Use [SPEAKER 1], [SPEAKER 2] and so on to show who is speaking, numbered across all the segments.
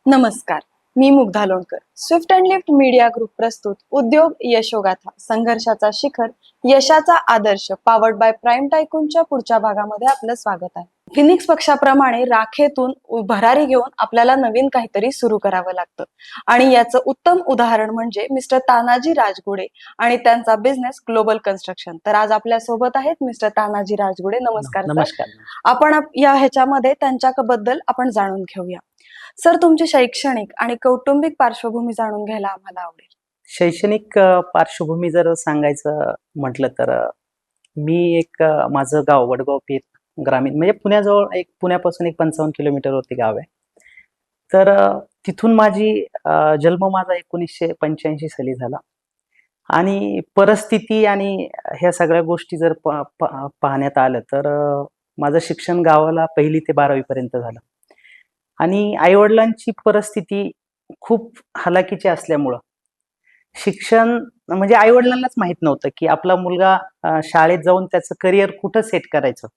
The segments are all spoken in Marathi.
[SPEAKER 1] नमस्कार, मी Mugdha Lonkar. Swift and Lift Media Group प्रस्तुत उद्योग यशोगाथा संघर्षाचा शिखर यशाचा आदर्श पावर्ड बाय प्राइम टायकूनच्या पुढच्या भागामध्ये आपलं स्वागत आहे. फिनिक्स पक्षाप्रमाणे राखेतून भरारी घेऊन आपल्याला नवीन काहीतरी सुरू करावं लागतं आणि याचं उत्तम उदाहरण म्हणजे मिस्टर तानाजी राजगुडे आणि त्यांचा बिझनेस ग्लोबल कन्स्ट्रक्शन. तर आज आपल्या सोबत आहेत मिस्टर तानाजी राजगुडे. नमस्कार सर.
[SPEAKER 2] नमस्कार.
[SPEAKER 1] आपण या ह्याच्यामध्ये त्यांच्याबद्दल आपण जाणून घेऊया. सर, तुमची शैक्षणिक आणि कौटुंबिक पार्श्वभूमी जाणून घ्यायला आम्हाला आवडेल.
[SPEAKER 2] शैक्षणिक पार्श्वभूमी जर सांगायचं म्हटलं तर मी माझं गाव वडगाव पेठ ग्रामीण म्हणजे पुण्याजवळ पुण्यापासून 55 किलोमीटरवरती गाव आहे. तर तिथून जन्म माझा 1985 साली झाला आणि परिस्थिती आणि ह्या सगळ्या गोष्टी जर पाहण्यात आलं तर माझं शिक्षण गावाला 1ली ते 12वी पर्यंत झालं आणि आईवडिलांची परिस्थिती खूप हलाखीची असल्यामुळं शिक्षण म्हणजे आईवडिलांनाच माहित नव्हतं की आपला मुलगा शाळेत जाऊन त्याचं करिअर कुठं सेट करायचं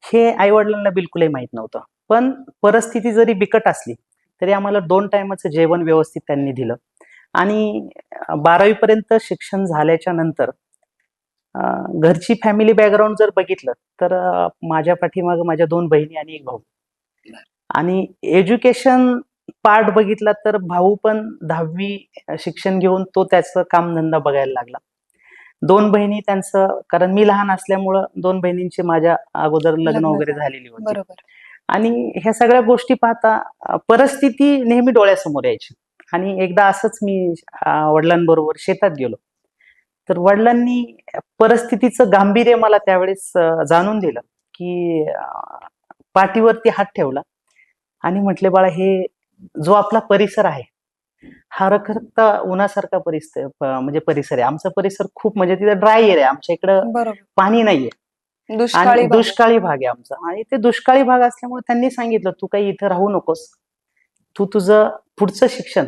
[SPEAKER 2] हे आईवडिलांना बिलकुलही माहित नव्हतं. पण परिस्थिती जरी बिकट असली तरी आम्हाला 2 टायमाचं जेवण व्यवस्थित त्यांनी दिलं आणि 12वी पर्यंत शिक्षण झाल्याच्या नंतर घरची फॅमिली बॅकग्राऊंड जर बघितलं तर माझ्या पाठीमागं माझ्या 2 बहिणी आणि 1 भाऊ आणि एज्युकेशन पार्ट बघितला तर भाऊ पण 10वी शिक्षण घेऊन तो त्याचं कामधंदा बघायला लागला. 2 बहिणी त्यांचं, कारण मी लहान असल्यामुळं 2 बहिणींची माझ्या अगोदर लग्न वगैरे झालेली होती.
[SPEAKER 1] बरोबर.
[SPEAKER 2] आणि ह्या सगळ्या गोष्टी पाहता परिस्थिती नेहमी डोळ्यासमोर यायची. आणि एकदा असंच मी वडिलांबरोबर शेतात गेलो तर वडिलांनी परिस्थितीचं गांभीर्य मला त्यावेळेस जाणून दिलं की पाठीवरती हात ठेवला आणि म्हटले, बाळा, हे जो आपला परिसर आहे हा रखरखता उन्हासारखा म्हणजे परिसर आहे. आमचा परिसर खूप म्हणजे तिथे ड्राय एरिया आहे, आमच्या इकडं पाणी नाहीये आणि दुष्काळी भाग आहे आमचा. आणि ते दुष्काळी भाग असल्यामुळे त्यांनी सांगितलं, तू काही इथं राहू नकोस, तू तुझं पुढचं शिक्षण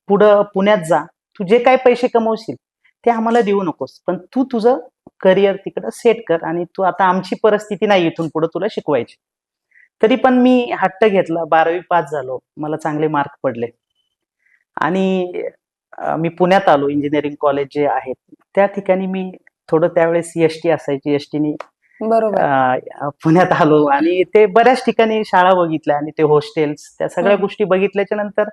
[SPEAKER 2] पुढं पुण्यात जा, तू जे काही पैसे कमवशील ते आम्हाला देऊ नकोस, पण तू तुझं करिअर तिकडं सेट कर आणि तू आता आमची परिस्थिती नाही इथून पुढे तुला शिकवायची. तरी पण मी हट्ट घेतला. 12वी पास झालो, मला चांगले मार्क पडले आणि मी पुण्यात आलो. इंजिनिअरिंग कॉलेज जे आहेत त्या ठिकाणी मी थोडं त्यावेळेस एसटी असायची, एसटीने पुण्यात आलो आणि ते बऱ्याच ठिकाणी शाळा बघितल्या आणि ते हॉस्टेल्स त्या सगळ्या गोष्टी बघितल्याच्या नंतर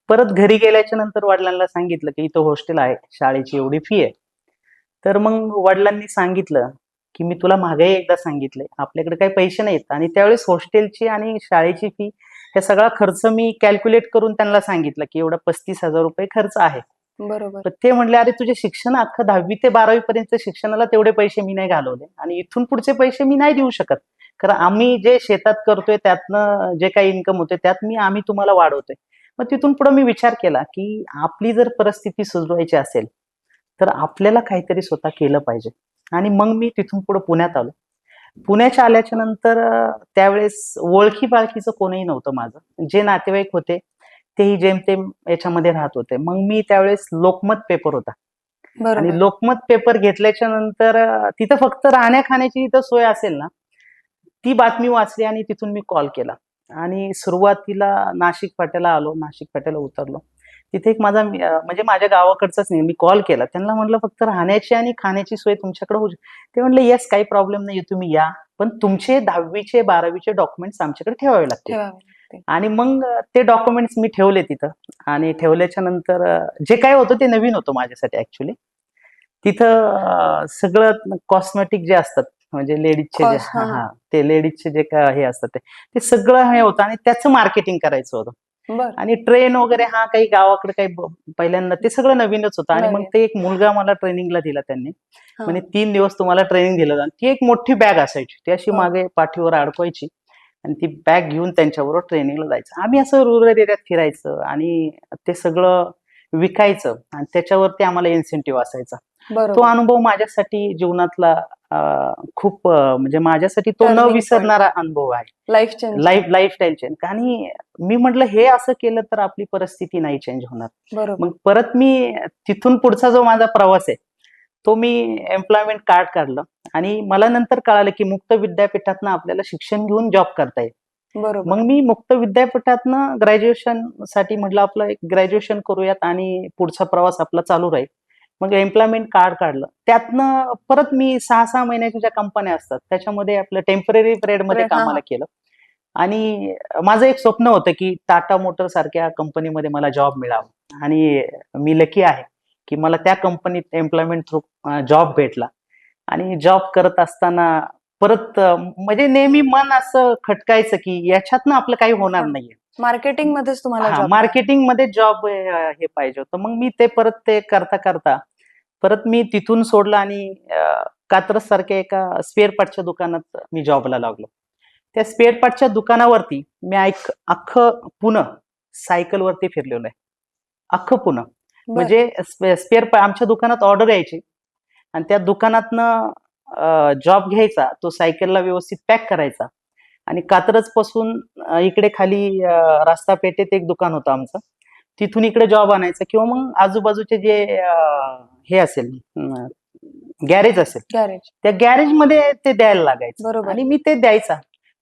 [SPEAKER 2] परत घरी गेल्याच्या नंतर वडिलांना सांगितलं की इथं हॉस्टेल आहे, शाळेची एवढी फी आहे. तर मग वडिलांनी सांगितलं की मी तुला मागेही एकदा सांगितलंय, आपल्याकडे काही पैसे नाहीत. आणि त्यावेळेस हॉस्टेलची आणि शाळेची फी हे सगळा खर्च मी कॅल्क्युलेट करून त्यांना सांगितलं की एवढा 35,000 रुपये खर्च आहे.
[SPEAKER 1] बरोबर.
[SPEAKER 2] तर ते म्हणले, अरे तुझे शिक्षण अख्खं 10वी ते 12वी पर्यंत शिक्षणाला तेवढे पैसे मी नाही घालवले आणि इथून पुढचे पैसे मी नाही देऊ शकत, कारण आम्ही जे शेतात करतोय त्यातनं जे काही इन्कम होते त्यात आम्ही तुम्हाला वाढवतोय. मग तिथून पुढे मी विचार केला की आपली जर परिस्थिती सुधारायची असेल तर आपल्याला काहीतरी स्वतः केलं पाहिजे. आणि मग मी तिथून पुढे पुण्यात आलो. पुण्याच्या आल्याच्या नंतर त्यावेळेस ओळखी पाळखीचं कोणीही नव्हतं माझं. जे नातेवाईक होते तेही जेमतेम याच्यामध्ये राहत होते. मग मी त्यावेळेस लोकमत पेपर होता आणि लोकमत पेपर घेतल्याच्या नंतर तिथं फक्त राहण्या खाण्याची इथं सोय असेल ना, ती बातमी वाचली आणि तिथून मी कॉल केला आणि सुरुवातीला नाशिक फाट्याला आलो. नाशिक फाट्याला उतरलो. तिथे एक माझा म्हणजे माझ्या गावाकडचाच नाही, मी कॉल केला त्यांना, म्हणलं फक्त राहण्याची आणि खाण्याची सोय तुमच्याकडे होऊ शकते. ते म्हणले, येस, काही प्रॉब्लेम नाही, तुम्ही या, पण तुमचे 10वीचे 12वीचे डॉक्युमेंट्स आमच्याकडे ठेवावे लागतील. आणि मग ते डॉक्युमेंट्स मी ठेवले तिथं आणि ठेवल्याच्या नंतर जे काय होतं ते नवीन होतं माझ्यासाठी ऍक्च्युली. तिथं सगळं कॉस्मेटिक जे असतात म्हणजे लेडीजचे जे ते लेडीजचे जे काय हे असतात ते सगळं हे होतं आणि त्याचं मार्केटिंग करायचं होतं. आणि ट्रेन वगैरे काही गावाकडे काही पहिल्यांदा ते सगळं नवीनच होतं. आणि मग ते एक मुलगा मला ट्रेनिंगला दिला त्यांनी, म्हणजे 3 दिवस तुम्हाला ट्रेनिंग दिलं जाईल. ती एक मोठी बॅग असायची, ती अशी मागे पाठीवर अडकवायची आणि ती बॅग घेऊन त्यांच्याबरोबर ट्रेनिंगला जायचं. आम्ही असं रूरल एरियात फिरायचं आणि ते सगळं विकायचं आणि त्याच्यावरती आम्हाला इन्सेंटिव्ह असायचा. तो अनुभव माझ्यासाठी जीवनातला खूप म्हणजे माझ्यासाठी तो न विसरणारा अनुभव आहे. Lifestyle change. आणि मी म्हटलं, हे असं केलं तर आपली परिस्थिती नाही चेंज होणार. मग परत मी तिथून पुढचा जो माझा प्रवास आहे तो मी एम्प्लॉयमेंट कार्ड काढलं आणि मला नंतर कळालं की मुक्त विद्यापीठातनं आपल्याला शिक्षण घेऊन जॉब करता येईल.
[SPEAKER 1] बरोबर.
[SPEAKER 2] मग मी मुक्त विद्यापीठातनं ग्रॅज्युएशन साठी म्हटलं आपलं एक ग्रॅज्युएशन करूयात आणि पुढचा प्रवास आपला चालू राहील. मग एम्प्लॉयमेंट कार्ड काढलं. त्यातनं परत मी 6-6 महिन्याच्या ज्या कंपन्या असतात त्याच्यामध्ये आपलं टेम्पररी पिरियडमध्ये
[SPEAKER 1] हा
[SPEAKER 2] कामाला
[SPEAKER 1] हा
[SPEAKER 2] केलं. आणि माझं एक स्वप्न होतं की टाटा मोटर सारख्या कंपनीमध्ये मला जॉब मिळावा आणि मी लकी आहे की मला त्या कंपनीत एम्प्लॉयमेंट थ्रू जॉब भेटला. आणि जॉब करत असताना परत म्हणजे नेहमी मन असं खटकायचं की याच्यातनं आपलं काही होणार
[SPEAKER 1] हा.
[SPEAKER 2] नाहीये.
[SPEAKER 1] मार्केटिंग मध्येच तुम्हाला
[SPEAKER 2] हा,
[SPEAKER 1] जॉब
[SPEAKER 2] मार्केटिंग मध्ये जॉब हे पाहिजे होतं. मग मी ते परत ते करता करता परत मी तिथून सोडलं आणि कात्रज सारख्या एका स्पेअर पार्टच्या दुकानात मी जॉबला लागलो. त्या स्पेअर पार्टच्या दुकानावरती मी अख्खं पुणे सायकलवरती फिरलेलो आहे. अख्खं पुणे.
[SPEAKER 1] बर
[SPEAKER 2] म्हणजे स्पेअर आमच्या दुकानात ऑर्डर यायची आणि त्या दुकानातनं जॉब घ्यायचा, तो सायकलला व्यवस्थित पॅक करायचा आणि कात्रज पासून इकडे खाली रास्ता पेठेत एक दुकान होतं आमचं. तिथून इकडे जॉब आणायचा किंवा मग आजूबाजूचे जे हे असेल गॅरेज असेल
[SPEAKER 1] गॅरेज.
[SPEAKER 2] त्या गॅरेजमध्ये ते द्यायला लागायचं
[SPEAKER 1] बरोबर.
[SPEAKER 2] आणि मी ते द्यायचा.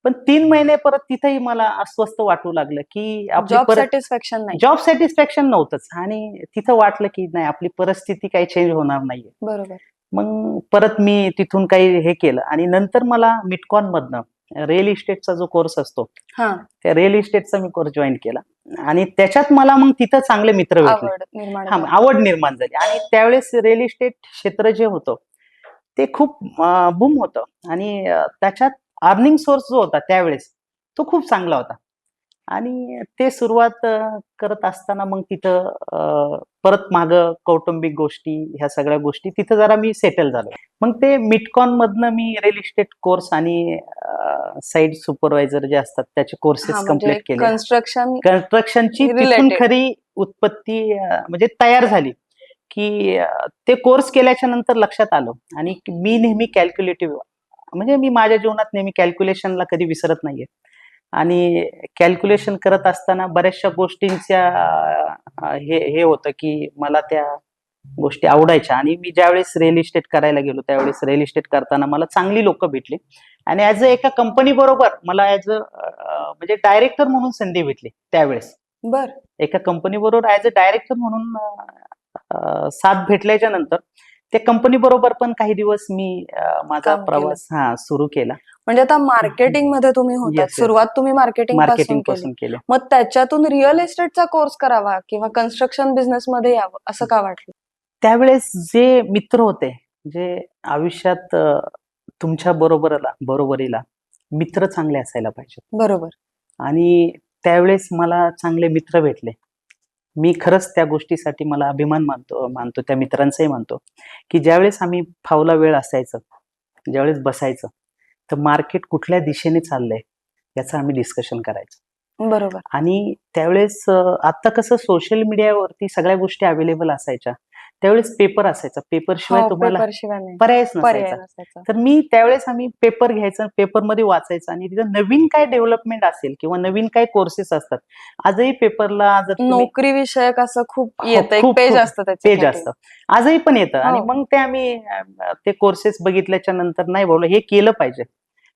[SPEAKER 2] पण 3 महिने परत तिथेही मला अस्वस्थ वाटू लागलं की आपली
[SPEAKER 1] जॉब
[SPEAKER 2] परत
[SPEAKER 1] सॅटिस्फॅक्शन नाही.
[SPEAKER 2] जॉब सॅटिस्फॅक्शन नव्हतंच आणि तिथं वाटलं की नाही आपली परिस्थिती काही चेंज होणार नाहीये.
[SPEAKER 1] बरोबर.
[SPEAKER 2] मग परत मी तिथून काही हे केलं आणि नंतर मला मिटकॉन मधनं रिअल इस्टेटचा जो कोर्स असतो
[SPEAKER 1] हा,
[SPEAKER 2] त्या रिअल इस्टेटचा मी कोर्स जॉईन केला आणि त्याच्यात मला मग तिथं चांगले मित्र भेटले.
[SPEAKER 1] आवड निर्माण
[SPEAKER 2] हा,
[SPEAKER 1] झाली.
[SPEAKER 2] आवड निर्माण झाली आणि त्यावेळेस रिअल इस्टेट क्षेत्र जे होतं ते खूप बूम होतं आणि त्याच्यात अर्निंग सोर्स जो होता त्यावेळेस तो खूप चांगला होता. आणि ते सुरुवात करत असताना मग तिथं परत मागं कौटुंबिक गोष्टी ह्या सगळ्या गोष्टी तिथं जरा मी सेटल झालो. मग ते मिटकॉन मधनं मी रिअल इस्टेट कोर्स आणि साईट सुपरवायझर जे असतात त्याचे
[SPEAKER 1] हा,
[SPEAKER 2] कोर्सेस
[SPEAKER 1] म्हणजे
[SPEAKER 2] कंप्लीट केले.
[SPEAKER 1] कन्स्ट्रक्शन
[SPEAKER 2] कन्स्ट्रक्शनची तिथून
[SPEAKER 1] रिलेटेड.
[SPEAKER 2] खरी उत्पत्ती म्हणजे तयार झाली की ते कोर्स केल्याच्या नंतर लक्षात आलं आणि मी नेहमी कॅल्क्युलेटिव्ह म्हणजे मी माझ्या जीवनात नेहमी कॅल्क्युलेशनला कधी विसरत नाहीये आणि कॅल्क्युलेशन करत असताना बऱ्याचशा गोष्टींच्या हे हे होतं की मला त्या गोष्टी आवडायच्या आणि मी ज्यावेळेस रिअल इस्टेट करायला गेलो त्यावेळेस रिअल इस्टेट करताना मला चांगली लोक भेटली आणि ऍज अ एका कंपनी बरोबर मला ऍज अ म्हणजे डायरेक्टर म्हणून संधी भेटली त्यावेळेस.
[SPEAKER 1] बर.
[SPEAKER 2] एका कंपनी बरोबर ऍज अ डायरेक्टर म्हणून साथ भेटल्याच्या नंतर त्या कंपनी बरोबर पण काही दिवस मी माझा
[SPEAKER 1] काम केलं.
[SPEAKER 2] प्रवास सुरू केला.
[SPEAKER 1] म्हणजे आता मार्केटिंग मध्ये तुम्ही होतात.
[SPEAKER 2] Yes, yes.
[SPEAKER 1] सुरुवात तुम्ही मार्केटिंग पासून
[SPEAKER 2] मार्केटिंग
[SPEAKER 1] केली.
[SPEAKER 2] पासून केलं.
[SPEAKER 1] मग त्याच्यातून रिअल एस्टेटचा कोर्स करावा किंवा कन्स्ट्रक्शन बिझनेस मध्ये यावं असं का वाटलं?
[SPEAKER 2] त्यावेळेस जे मित्र होते, जे आयुष्यात तुमच्या बरोबरीला मित्र चांगले असायला पाहिजेत
[SPEAKER 1] बरोबर.
[SPEAKER 2] आणि त्यावेळेस मला चांगले मित्र भेटले. मी खरंच त्या गोष्टीसाठी मला अभिमान मानतो त्या मित्रांचाही मानतो, की ज्यावेळेस आम्ही फावला वेळ असायचं, ज्यावेळेस बसायचं, तर मार्केट कुठल्या दिशेने चाललंय याचं आम्ही डिस्कशन करायचो.
[SPEAKER 1] बरोबर.
[SPEAKER 2] आणि त्यावेळेस आता कसं सोशल मीडियावरती सगळ्या गोष्टी अवेलेबल असायच्या. त्यावेळेस पेपर असायचा. पेपरशिवाय
[SPEAKER 1] हो,
[SPEAKER 2] तुम्हाला
[SPEAKER 1] पेपर शिवाय नाही.
[SPEAKER 2] पर्यायच
[SPEAKER 1] पर्याय
[SPEAKER 2] नसायचा.
[SPEAKER 1] नसायचा.
[SPEAKER 2] तर मी त्यावेळेस आम्ही पेपर घ्यायचा, पेपरमध्ये वाचायचं आणि तिथं नवीन काय डेव्हलपमेंट असेल किंवा नवीन काय कोर्सेस असतात. आजही पेपरला जर तुम्ही
[SPEAKER 1] नोकरी विषयक असं खूप
[SPEAKER 2] हो,
[SPEAKER 1] येतं. एक
[SPEAKER 2] खूप
[SPEAKER 1] पेज
[SPEAKER 2] खूप
[SPEAKER 1] असतं
[SPEAKER 2] पेज
[SPEAKER 1] त्याच्यासाठी.
[SPEAKER 2] असतं. आजही पण येतं आणि
[SPEAKER 1] हो.
[SPEAKER 2] मग ते आम्ही ते कोर्सेस बघितल्याच्या नंतर नाही बोललो हे केलं पाहिजे.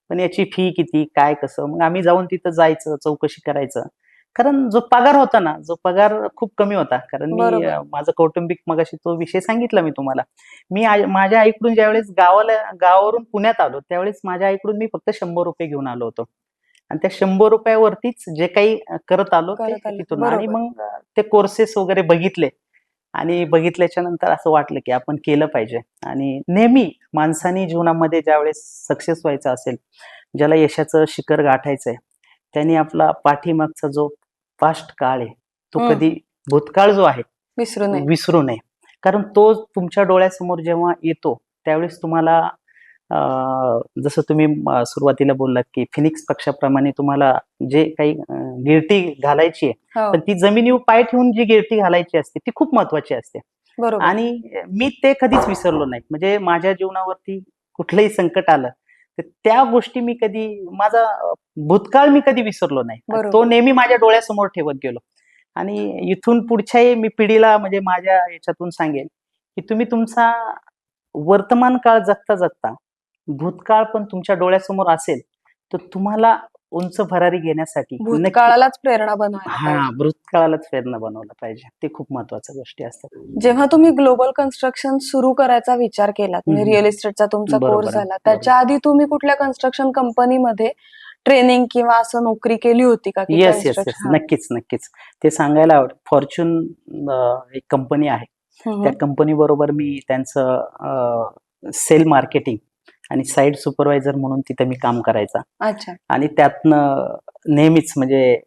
[SPEAKER 2] पण याची फी किती, काय कसं? मग आम्ही जाऊन तिथं जायचं, चौकशी करायचं. कारण जो पगार होता ना, जो पगार खूप कमी होता. कारण मी
[SPEAKER 1] बरोबर.
[SPEAKER 2] माझं कौटुंबिक मगाशी तो विषय सांगितला मी तुम्हाला. मी माझ्या आईकडून ज्यावेळेस गावावरून पुण्यात आलो, त्यावेळेस माझ्या आईकडून मी फक्त ₹100 घेऊन आलो होतो. आणि त्या ₹100 वरतीच जे काही करत आलो ते
[SPEAKER 1] करत आले.
[SPEAKER 2] तिथून आणि
[SPEAKER 1] बरोबर.
[SPEAKER 2] मग ते कोर्सेस वगैरे बघितले आणि बघितल्याच्या नंतर असं वाटलं की आपण केलं पाहिजे. आणि नेहमी माणसाने जीवनामध्ये ज्यावेळेस सक्सेस व्हायचं असेल, ज्याला यशाचं शिखर गाठायचंय, त्यांनी आपला पाठीमागचा जो पास्ट काळ आहे, तो
[SPEAKER 1] हम्म.
[SPEAKER 2] कधी भूतकाळ जो आहे
[SPEAKER 1] विसरू नये.
[SPEAKER 2] विसरू नये. कारण तो तुमच्या डोळ्यासमोर जेव्हा येतो, त्यावेळेस तुम्हाला जसं तुम्ही सुरुवातीला बोललात की फिनिक्स पक्षाप्रमाणे तुम्हाला जे काही गिरटी घालायची आहे,
[SPEAKER 1] हो.
[SPEAKER 2] पण ती जमिनीवर पाय ठेवून जी गिरटी घालायची असते ती खूप महत्वाची असते.
[SPEAKER 1] बरोबर.
[SPEAKER 2] आणि मी ते कधीच विसरलो नाही. म्हणजे माझ्या जीवनावरती कुठलंही संकट आलं, तर त्या गोष्टी मी कधी माझा भूतकाळ मी कधी विसरलो नाही.
[SPEAKER 1] बरोबर.
[SPEAKER 2] तो नेहमी माझ्या डोळ्यासमोर ठेवत गेलो. आणि इथून पुढच्याही मी पिढीला म्हणजे माझ्या याच्यातून सांगेन, की तुम्ही तुमचा वर्तमान काळ जगता भूतकाळ पण तुमच्या डोळ्यासमोर असेल, तर तुम्हाला उंच भरारी घेण्यासाठी नक्की
[SPEAKER 1] भूतकाळालाच प्रेरणा बनवायला
[SPEAKER 2] हा
[SPEAKER 1] पाहिजे.
[SPEAKER 2] भूतकाळालाच प्रेरणा बनवलं पाहिजे. ते खूप महत्वाच्या गोष्टी असतात.
[SPEAKER 1] जेव्हा तुम्ही ग्लोबल कन्स्ट्रक्शन सुरू करायचा विचार केलात, म्हणजे
[SPEAKER 2] हम्म.
[SPEAKER 1] रिअल इस्टेटचा तुमचा
[SPEAKER 2] बरोबर
[SPEAKER 1] कोर्स
[SPEAKER 2] आहे,
[SPEAKER 1] झाला, त्याच्या आधी तुम्ही कुठल्या कन्स्ट्रक्शन कंपनीमध्ये ट्रेनिंग किंवा असं नोकरी केली होती का, की
[SPEAKER 2] येस येस येस,
[SPEAKER 1] कन्स्ट्रक्शन?
[SPEAKER 2] नक्कीच नक्कीच. ते सांगायला आवडेल. फॉर्च्यून एक कंपनी आहे. त्या कंपनी बरोबर मी त्यांचं सेल मार्केटिंग आणि साईट सुपरवायझर म्हणून तिथे मी काम करायचा.
[SPEAKER 1] अच्छा.
[SPEAKER 2] आणि त्यातनं नेहमीच म्हणजे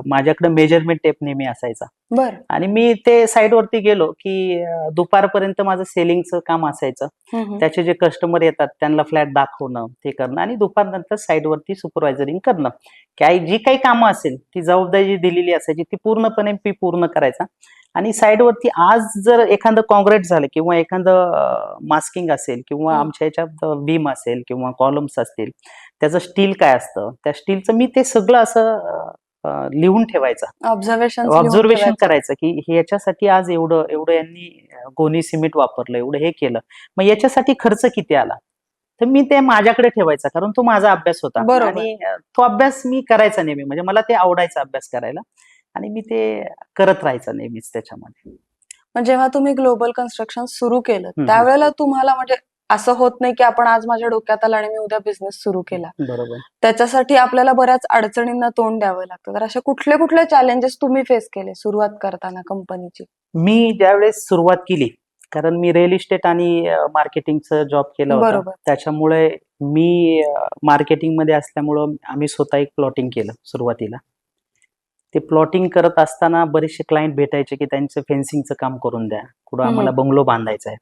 [SPEAKER 2] माझ्याकडे मेजरमेंट टेप नेहमी असायचा.
[SPEAKER 1] बर.
[SPEAKER 2] आणि मी ते साईटवरती गेलो की दुपारपर्यंत माझं सेलिंगचं काम असायचं. त्याचे जे कस्टमर येतात त्यांना फ्लॅट दाखवणं, ते करणं आणि दुपारनंतर साईटवरती सुपरवायझरिंग करणं. जी काही कामं असेल ती जबाबदारी दिलेली असायची ती पूर्णपणे मी पूर्ण करायचा. आणि साईडवरती आज जर एखादं काँक्रीट झालं किंवा एखादं मास्किंग असेल किंवा आमच्या ह्याच्यात बीम असेल किंवा कॉलम्स असतील, त्याचं स्टील काय असतं, त्या स्टीलचं मी ते सगळं असं लिहून ठेवायचं. ऑब्झर्वेशन करायचं की ह्याच्यासाठी आज एवढं एवढं यांनी गोणी सिमेंट वापरलं, एवढं हे केलं, मग याच्यासाठी खर्च किती आला. तर मी ते माझ्याकडे ठेवायचा, कारण तो माझा अभ्यास होता. आणि तो अभ्यास मी करायचा नेहमी, म्हणजे मला ते आवडायचा अभ्यास करायला आणि मी ते करत राहायचं नेहमीच त्याच्यामध्ये.
[SPEAKER 1] मग जेव्हा तुम्ही ग्लोबल कन्स्ट्रक्शन सुरू केलं त्यावेळेला तुम्हाला म्हणजे असं होत नाही की आपण आज माझ्या डोक्यात आलं आणि मी उद्या बिझनेस सुरू केला,
[SPEAKER 2] बरोबर.
[SPEAKER 1] त्याच्यासाठी आपल्याला बऱ्याच अडचणींना तोंड द्यावं लागतं. तर अशा कुठले कुठले चॅलेंजेस तुम्ही फेस केले सुरुवात करताना कंपनीची?
[SPEAKER 2] मी ज्यावेळेस सुरुवात केली, कारण मी रिअल इस्टेट आणि मार्केटिंगचं जॉब केलं होतं, त्याच्यामुळे मी मार्केटिंगमध्ये असल्यामुळं आम्ही स्वतः एक प्लॉटिंग केलं सुरुवातीला. ते प्लॉटिंग करत असताना बरेचसे क्लायंट भेटायचे की त्यांचं फेन्सिंगचं काम करून द्या, कुठं आम्हाला बंगलो बांधायचा आहे.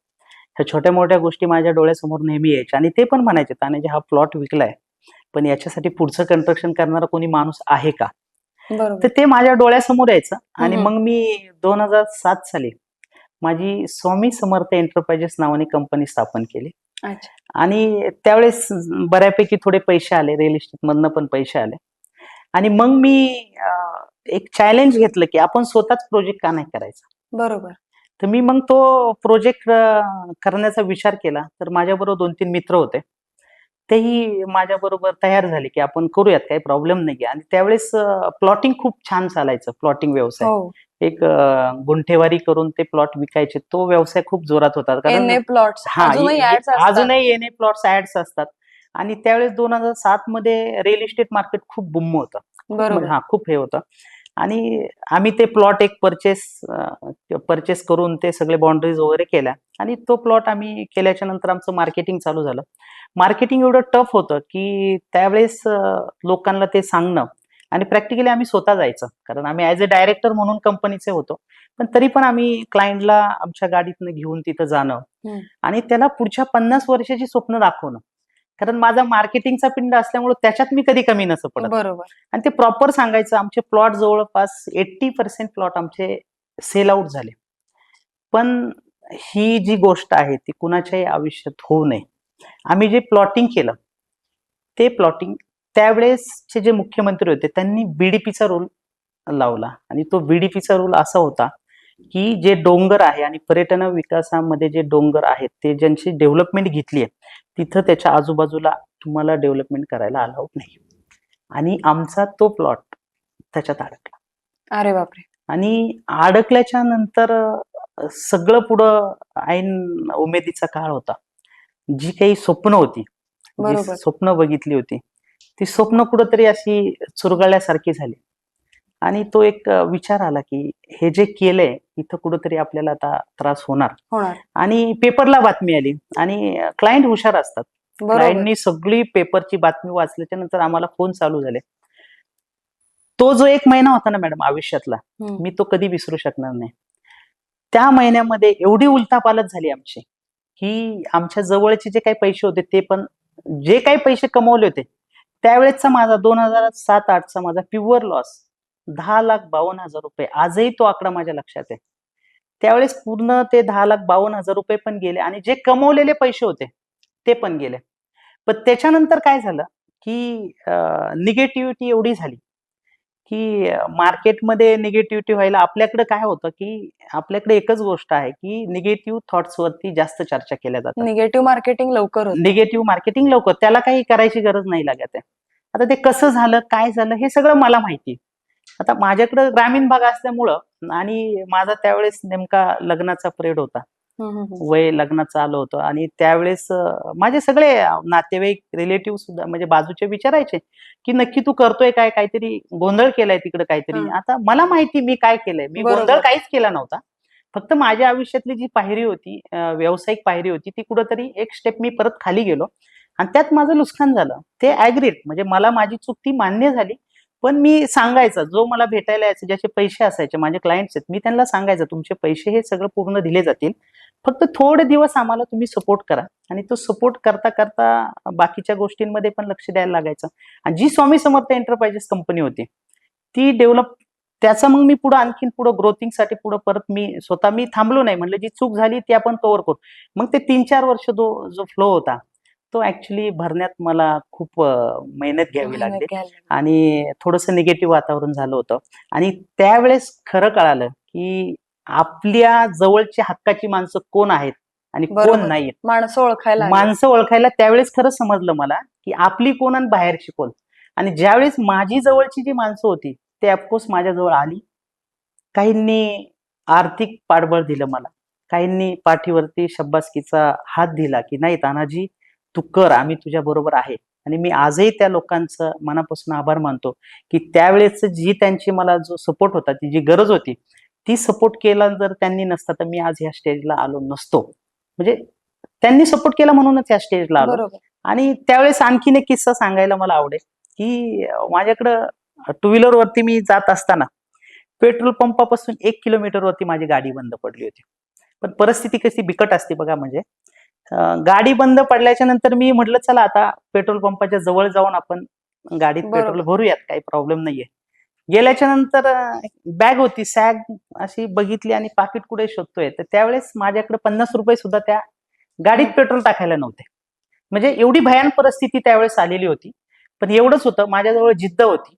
[SPEAKER 2] ह्या छोट्या मोठ्या गोष्टी माझ्या डोळ्यासमोर नेहमी यायच्या आणि ते पण म्हणायचे, तानाजी हा प्लॉट विकलाय, पण याच्यासाठी पुढचं कन्स्ट्रक्शन करणारा कोणी माणूस आहे का. तर ते माझ्या डोळ्यासमोर यायचं. आणि मग मी 2007 साली माझी स्वामी समर्थ एंटरप्राइजेस नावाने कंपनी स्थापन केली. आणि त्यावेळेस बऱ्यापैकी थोडे पैसे आले, रिअल इस्टेट मधनं पण पैसे आले. आणि मग मी एक चॅलेंज घेतलं की आपण स्वतःच प्रोजेक्ट का नाही करायचा.
[SPEAKER 1] बरोबर.
[SPEAKER 2] तर मी मग तो प्रोजेक्ट करण्याचा विचार केला. तर माझ्याबरोबर 2-3 मित्र होते, तेही माझ्याबरोबर तयार झाले की आपण करूयात, काही प्रॉब्लेम नाही. आणि त्यावेळेस प्लॉटिंग खूप छान चालायचं, प्लॉटिंग व्यवसाय. एक गुंठेवारी करून ते प्लॉट विकायचे, तो व्यवसाय खूप जोरात होता. कारण अजूनही एनए प्लॉट्स ऍड्स असतात. आणि त्यावेळेस 2007 मध्ये रिअल इस्टेट मार्केट खूप बुम्म होतं, खूप हे होतं. आणि आम्ही ते प्लॉट एक परचेस करून ते सगळे बाउंड्रीज वगैरे केल्या. आणि तो प्लॉट आम्ही केल्याच्या नंतर आमचं मार्केटिंग चालू झालं. मार्केटिंग एवढं टफ होतं की त्यावेळेस लोकांना ते सांगणं, आणि प्रॅक्टिकली आम्ही स्वतः जायचं, कारण आम्ही ऍज अ डायरेक्टर म्हणून कंपनीचे होतो. पण तरी पण आम्ही क्लायंटला आमच्या गाडीतनं घेऊन तिथं जाणं आणि त्याला पुढच्या 50 वर्षाची स्वप्न दाखवणं. कारण माझा मार्केटिंगचा पिंड असल्यामुळे त्याच्यात मी कधी कमी नसं पडत. आणि ते प्रॉपर सांगायचं. आमचे प्लॉट जवळपास 80% प्लॉट आमचे सेल आउट झाले. पण ही जी गोष्ट आहे ती कुणाच्याही आयुष्यात होऊ नये. आम्ही जे प्लॉटिंग केलं, ते प्लॉटिंग त्यावेळेसचे जे मुख्यमंत्री होते त्यांनी बीडीपीचा रूल लावला. आणि तो बीडीपीचा रूल असा होता की जे डोंगर आहे आणि पर्यटन विकासामध्ये जे डोंगर आहेत ते ज्यांची डेव्हलपमेंट घेतली आहे, तिथं त्याच्या आजूबाजूला तुम्हाला डेव्हलपमेंट करायला अलाउड नाही. आणि आमचा तो प्लॉट त्याच्यात अडकला.
[SPEAKER 1] अरे बापरे.
[SPEAKER 2] आणि अडकल्याच्या नंतर सगळं पुढं ऐन उमेदीचा काळ होता. जी काही स्वप्न होती, जी स्वप्न बघितली होती, ती स्वप्न कुठंतरी अशी चुरगळल्यासारखी झाली. आणि तो एक विचार आला की हे जे केलंय इथं कुठंतरी आपल्याला आता त्रास होणार. आणि पेपरला बातमी आली. आणि क्लायंट हुशार असतात, क्लायंटनी सगळी पेपरची बातमी वाचल्याच्या नंतर आम्हाला फोन चालू झाले. तो जो 1 महिना होता ना मॅडम आयुष्यातला, मी तो कधी विसरू शकणार नाही. त्या महिन्यामध्ये एवढी उलथापालथ झाली आमची की आमच्या जवळचे जे काही पैसे होते ते पण, जे काही पैसे कमवले होते त्यावेळेसचा माझा 2007-08चा माझा प्युअर लॉस 10,52,000 रुपये. आजही तो आकडा माझ्या लक्षात आहे. त्यावेळेस पूर्ण ते 10,52,000 रुपये पण गेले आणि जे कमवलेले पैसे होते ते पण गेले. पण त्याच्यानंतर काय झालं की निगेटिव्हिटी एवढी झाली की मार्केटमध्ये निगेटिव्हिटी व्हायला आपल्याकडे काय होतं की आपल्याकडे एकच गोष्ट आहे की निगेटिव्ह थॉट्स वरती जास्त चर्चा केल्या जातात.
[SPEAKER 1] निगेटिव्ह मार्केटिंग लवकर होतं.
[SPEAKER 2] निगेटिव्ह मार्केटिंग लवकर, त्याला काही करायची गरज नाही लागत आहे. आता ते कसं झालं, काय झालं हे सगळं मला माहिती. आता माझ्याकडं ग्रामीण भाग असल्यामुळं आणि माझा त्यावेळेस नेमका लग्नाचा पिरियड होता. वय लग्नाचं आलं होतं आणि त्यावेळेस माझे सगळे नातेवाईक रिलेटिव्ह सुद्धा म्हणजे बाजूचे विचारायचे की नक्की तू करतोय काय, काहीतरी गोंधळ केलाय तिकडे काहीतरी. आता मला माहिती मी काय केलंय, मी
[SPEAKER 1] बरोबर.
[SPEAKER 2] गोंधळ काहीच केला नव्हता. फक्त माझ्या आयुष्यातली जी पायरी होती, व्यावसायिक पायरी होती, ती कुठंतरी एक स्टेप मी परत खाली गेलो आणि त्यात माझं नुकसान झालं. ते ऍग्रीड, म्हणजे मला माझी चूक ती मान्य झाली. पण मी सांगायचं, जो मला भेटायला यायचे, ज्याचे पैसे असायचे, माझे क्लायंट्स आहेत, मी त्यांना सांगायचं तुमचे पैसे हे सगळं पूर्ण दिले जातील, फक्त थोडे दिवस आम्हाला तुम्ही सपोर्ट करा. आणि तो सपोर्ट करता करता बाकीच्या गोष्टींमध्ये पण लक्ष द्यायला लागायचं. आणि जी स्वामी समर्थ एंटरप्राइजेस कंपनी होती ती डेव्हलप, त्याचा मग मी पुढे आणखीन पुढे ग्रोथिंगसाठी पुढे परत मी थांबलो नाही. म्हणलं जी चूक झाली ती आपण कव्हर करू. मग ते 3-4 वर्ष जो फ्लो होता तो ऍक्च्युली भरण्यात मला खूप मेहनत घ्यावी लागली आणि थोडंसं निगेटिव्ह वातावरण झालं होतं. आणि त्यावेळेस खरं कळालं की आपल्या जवळची हक्काची माणसं कोण आहेत आणि कोण नाहीत. माणसं ओळखायला त्यावेळेस खरं समजलं मला की आपली कोण आणि बाहेरची कोण. आणि ज्यावेळेस माझी जवळची जी माणसं होती ते ऑफकोर्स माझ्याजवळ आली. काहींनी आर्थिक पाठबळ दिलं मला, काहींनी पाठीवरती शब्बासकीचा हात दिला की नाही तानाजी तू कर, आम्ही तुझ्या बरोबर आहे. आणि मी आजही त्या लोकांचं मनापासून आभार मानतो की त्यावेळेस जी त्यांची मला जो सपोर्ट होता, ती जी गरज होती, ती सपोर्ट केला जर त्यांनी नसता तर मी आज ह्या स्टेजला आलो नसतो. म्हणजे त्यांनी सपोर्ट केला म्हणूनच या स्टेजला आलो. आणि त्यावेळेस आणखीन एक किस्सा सांगायला मला आवडेल की माझ्याकडं टू व्हीलर वरती मी जात असताना पेट्रोल पंपापासून 1 किलोमीटर वरती माझी गाडी बंद पडली होती. पण परिस्थिती कशी बिकट असते बघा. म्हणजे गाडी बंद पडल्याच्या नंतर मी म्हटलं चला आता पेट्रोल पंपाच्या जवळ जाऊन आपण गाडीत पेट्रोल भरूयात, काही प्रॉब्लेम नाहीये. गेल्याच्या नंतर बॅग होती, सॅग अशी बघितली आणि पाकिट कुठे शोधतोय, तर त्यावेळेस माझ्याकडे 50 रुपये सुद्धा त्या गाडीत पेट्रोल टाकायला नव्हते. म्हणजे एवढी भयान परिस्थिती त्यावेळेस आलेली होती. पण एवढंच होतं, माझ्याजवळ जिद्द होती,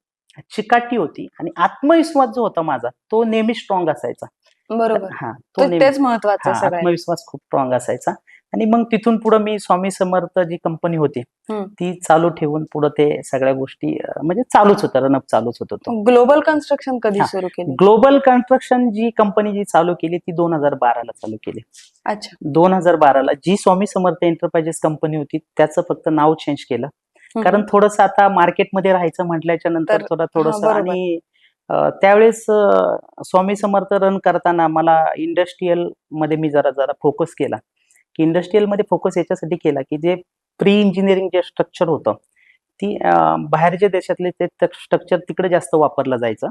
[SPEAKER 2] चिकाटी होती आणि आत्मविश्वास जो होता माझा तो नेहमी स्ट्रॉंग असायचा.
[SPEAKER 1] बरोबर.
[SPEAKER 2] हा, तो
[SPEAKER 1] तेच महत्वाचं सगळ्यात.
[SPEAKER 2] आत्मविश्वास खूप स्ट्रॉंग असायचा. आणि मग तिथून पुढे मी स्वामी समर्थ जी कंपनी होती ती चालू ठेवून पुढे ते सगळ्या गोष्टी म्हणजे चालूच होतं, रनअप चालूच होतं. तो
[SPEAKER 1] ग्लोबल कन्स्ट्रक्शन कधी सुरू केली?
[SPEAKER 2] ग्लोबल कन्स्ट्रक्शन जी कंपनी जी चालू केली ती 2012 ला चालू केली.
[SPEAKER 1] अच्छा.
[SPEAKER 2] 2012 ला जी स्वामी समर्थ एंटरप्राइजेस कंपनी होती त्याचं फक्त नाव चेंज केलं. कारण थोडंसं आता मार्केटमध्ये राहायचं म्हटल्याच्या नंतर थोडंसं आणि त्यावेळेस स्वामी समर्थ रन करताना मला इंडस्ट्रीयल मध्ये मी जरा फोकस केला. की इंडस्ट्रीयल मध्ये फोकस याच्यासाठी केला की जे प्री इंजिनिअरिंग जे स्ट्रक्चर होतं ती बाहेरच्या देशातले ते स्ट्रक्चर तिकडे जास्त वापरलं जायचं.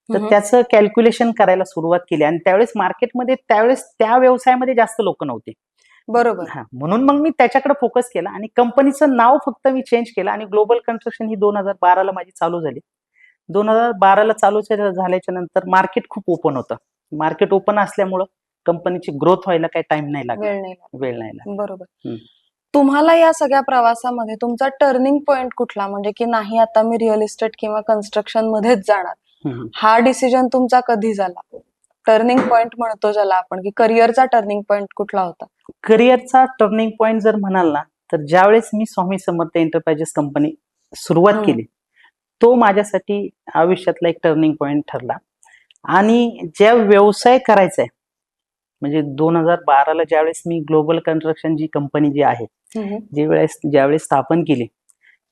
[SPEAKER 2] तर त्याचं कॅल्क्युलेशन करायला सुरुवात केली. आणि त्यावेळेस मार्केटमध्ये त्यावेळेस त्या व्यवसायामध्ये जास्त लोक नव्हते.
[SPEAKER 1] बरोबर.
[SPEAKER 2] म्हणून मग मी त्याच्याकडे फोकस केला आणि कंपनीचं नाव फक्त मी चेंज केलं. आणि ग्लोबल कन्स्ट्रक्शन ही 2012 ला माझी चालू झाली. 2012 ला चालू झाल्याच्या नंतर मार्केट खूप ओपन होतं. मार्केट ओपन असल्यामुळं कंपनीची ग्रोथ व्हायला काही टाइम नाही लागला, वेळ नाही लागला.
[SPEAKER 1] बरोबर. तुम्हाला या सगळ्या प्रवासामध्ये तुमचा टर्निंग पॉइंट कुठला, म्हणजे की नाही आता मी रिअल इस्टेट किंवा कन्स्ट्रक्शन मध्येच जाणार, हा डिसिजन तुमचा कधी झाला? टर्निंग पॉइंट म्हणतो ज्याला आपण, की करिअरचा टर्निंग पॉइंट कुठला होता?
[SPEAKER 2] करिअरचा टर्निंग पॉइंट जर म्हणाल ना तर ज्यावेळेस मी स्वामी समर्थ एंटरप्राइजेस कंपनी सुरुवात केली तो माझ्यासाठी आयुष्यातला एक टर्निंग पॉइंट ठरला. आणि ज्या व्यवसाय करायचा आहे म्हणजे 2012 ला ज्यावेळेस मी ग्लोबल कन्स्ट्रक्शन जी कंपनी जी आहे ज्यावेळेस स्थापन केली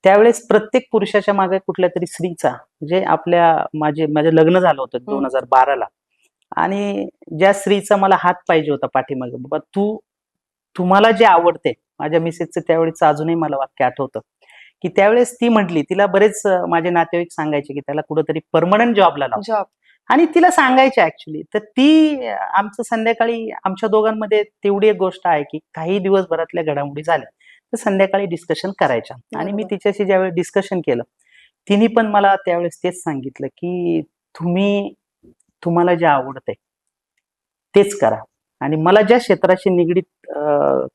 [SPEAKER 2] त्यावेळेस प्रत्येक पुरुषाच्या मागे कुठल्या तरी स्त्रीचा, म्हणजे माझं लग्न झालं होतं 2012 ला. आणि ज्या स्त्रीचा मला हात पाहिजे होता पाठीमागे, बाबा तुम्हाला जे आवडते. माझ्या मिसेसचं त्यावेळेस अजूनही मला वाक्य आठवतं की त्यावेळेस ती म्हटली, तिला बरेच माझे नातेवाईक सांगायचे की त्याला कुठेतरी परमनंट जॉबला लाव. आणि तिला सांगायचे ऍक्च्युली. तर ती आमचं संध्याकाळी आमच्या दोघांमध्ये तेवढी एक गोष्ट आहे की काही दिवसभरातल्या घडामोडी झाल्या तर संध्याकाळी डिस्कशन करायच्या. आणि मी तिच्याशी ज्यावेळेस डिस्कशन केलं तिने पण मला त्यावेळेस तेच सांगितलं की तुम्हाला जे आवडतंय तेच करा. आणि मला ज्या क्षेत्राशी निगडीत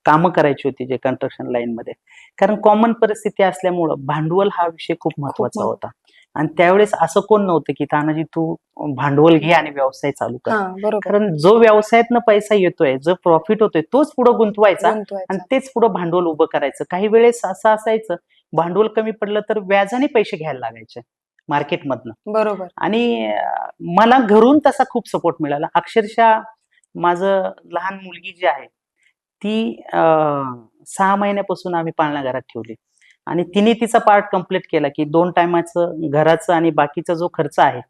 [SPEAKER 2] कामं करायची होती जे कन्स्ट्रक्शन लाईन मध्ये, कारण कॉमन परिस्थिती असल्यामुळं भांडवल हा विषय खूप महत्वाचा होता. आणि त्यावेळेस असं कोण नव्हतं की तानाजी तू भांडवल घे आणि व्यवसाय चालू कर. कारण जो व्यवसायातनं पैसा येतोय, जो प्रॉफिट होतोय तोच पुढे गुंतवायचा आणि तेच पुढे भांडवल उभं करायचं. काही वेळेस असं असायचं भांडवल कमी पडलं तर व्याजाने पैसे घ्यायला लागायचे मार्केटमधनं.
[SPEAKER 1] बरोबर.
[SPEAKER 2] आणि मला घरून तसा खूप सपोर्ट मिळाला. अक्षरशः माझं लहान मुलगी जी आहे ती 6 महिन्यापासून आम्ही पाळणा घरात ठेवली आणि तिने तिचा पार्ट कंप्लीट केला, की 2 टायमाचं घराचं आणि बाकीचा जो खर्च आहे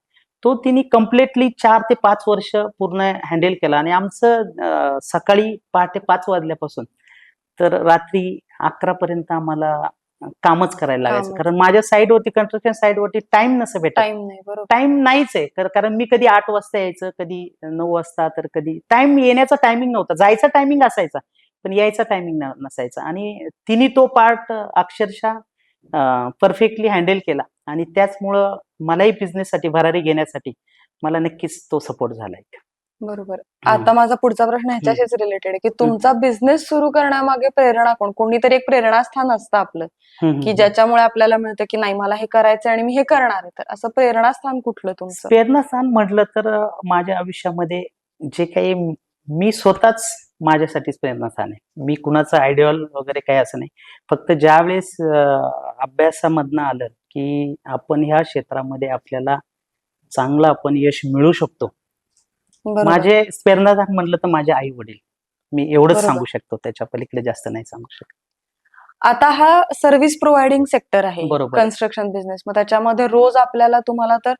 [SPEAKER 2] तो तिने कम्प्लिटली 4 ते 5 वर्ष पूर्ण हँडल केला. आणि आमचं सकाळी पहाटे 5 वाजल्यापासून तर रात्री 11 पर्यंत आम्हाला कामच करायला लागायचं.
[SPEAKER 1] कामच.
[SPEAKER 2] कारण माझ्या साईडवरती, कन्स्ट्रक्शन साईडवरती टाइम नसं भेटत.
[SPEAKER 1] टाइम नाही. बरोबर.
[SPEAKER 2] टाइम नाहीच आहे. कारण मी कधी 8 वाजता यायचं, कधी 9 वाजता, तर कधी टाइम येण्याचा टायमिंग नव्हता. जायचा टायमिंग असायचा, पण यायचा टायमिंग नसायचा. आणि तिने तो पार्ट अक्षरशः परफेक्टली हँडल केला आणि त्याचमुळं मलाही बिझनेससाठी भरारी घेण्यासाठी मला नक्कीच तो सपोर्ट झालाय.
[SPEAKER 1] बरोबर. आता माझा पुढचा प्रश्न ह्याच्याशीच रिलेटेड आहे, की तुमचा बिझनेस सुरू करण्यामागे प्रेरणा कोण? कोणीतरी एक प्रेरणास्थान असतं आपलं, की ज्याच्यामुळे आपल्याला मिळतं की नाही मला हे करायचं आणि मी हे करणार आहे. तर असं प्रेरणास्थान कुठलं तुमचं?
[SPEAKER 2] प्रेरणास्थान म्हटलं तर माझ्या आयुष्यामध्ये जे काही मी स्वतःच माझ्यासाठीच प्रेरणास्थान आहे. मी कुणाचं आयडियल वगैरे काही असं नाही. फक्त ज्यावेळेस अभ्यासामधनं आलं की आपण ह्या क्षेत्रामध्ये आपल्याला चांगलं आपण यश मिळू शकतो.
[SPEAKER 1] बरोबर.
[SPEAKER 2] माझे प्रेरणास्थान म्हटलं तर माझे आई वडील. मी एवढंच
[SPEAKER 1] बरोबर.
[SPEAKER 2] सांगू शकतो, त्याच्या पलीकडे जास्त नाही सांगू शकत.
[SPEAKER 1] आता हा सर्व्हिस प्रोव्हायडिंग सेक्टर आहे
[SPEAKER 2] बरोबर आहे.
[SPEAKER 1] Construction business. मग त्याच्यामध्ये रोज तुम्हाला तर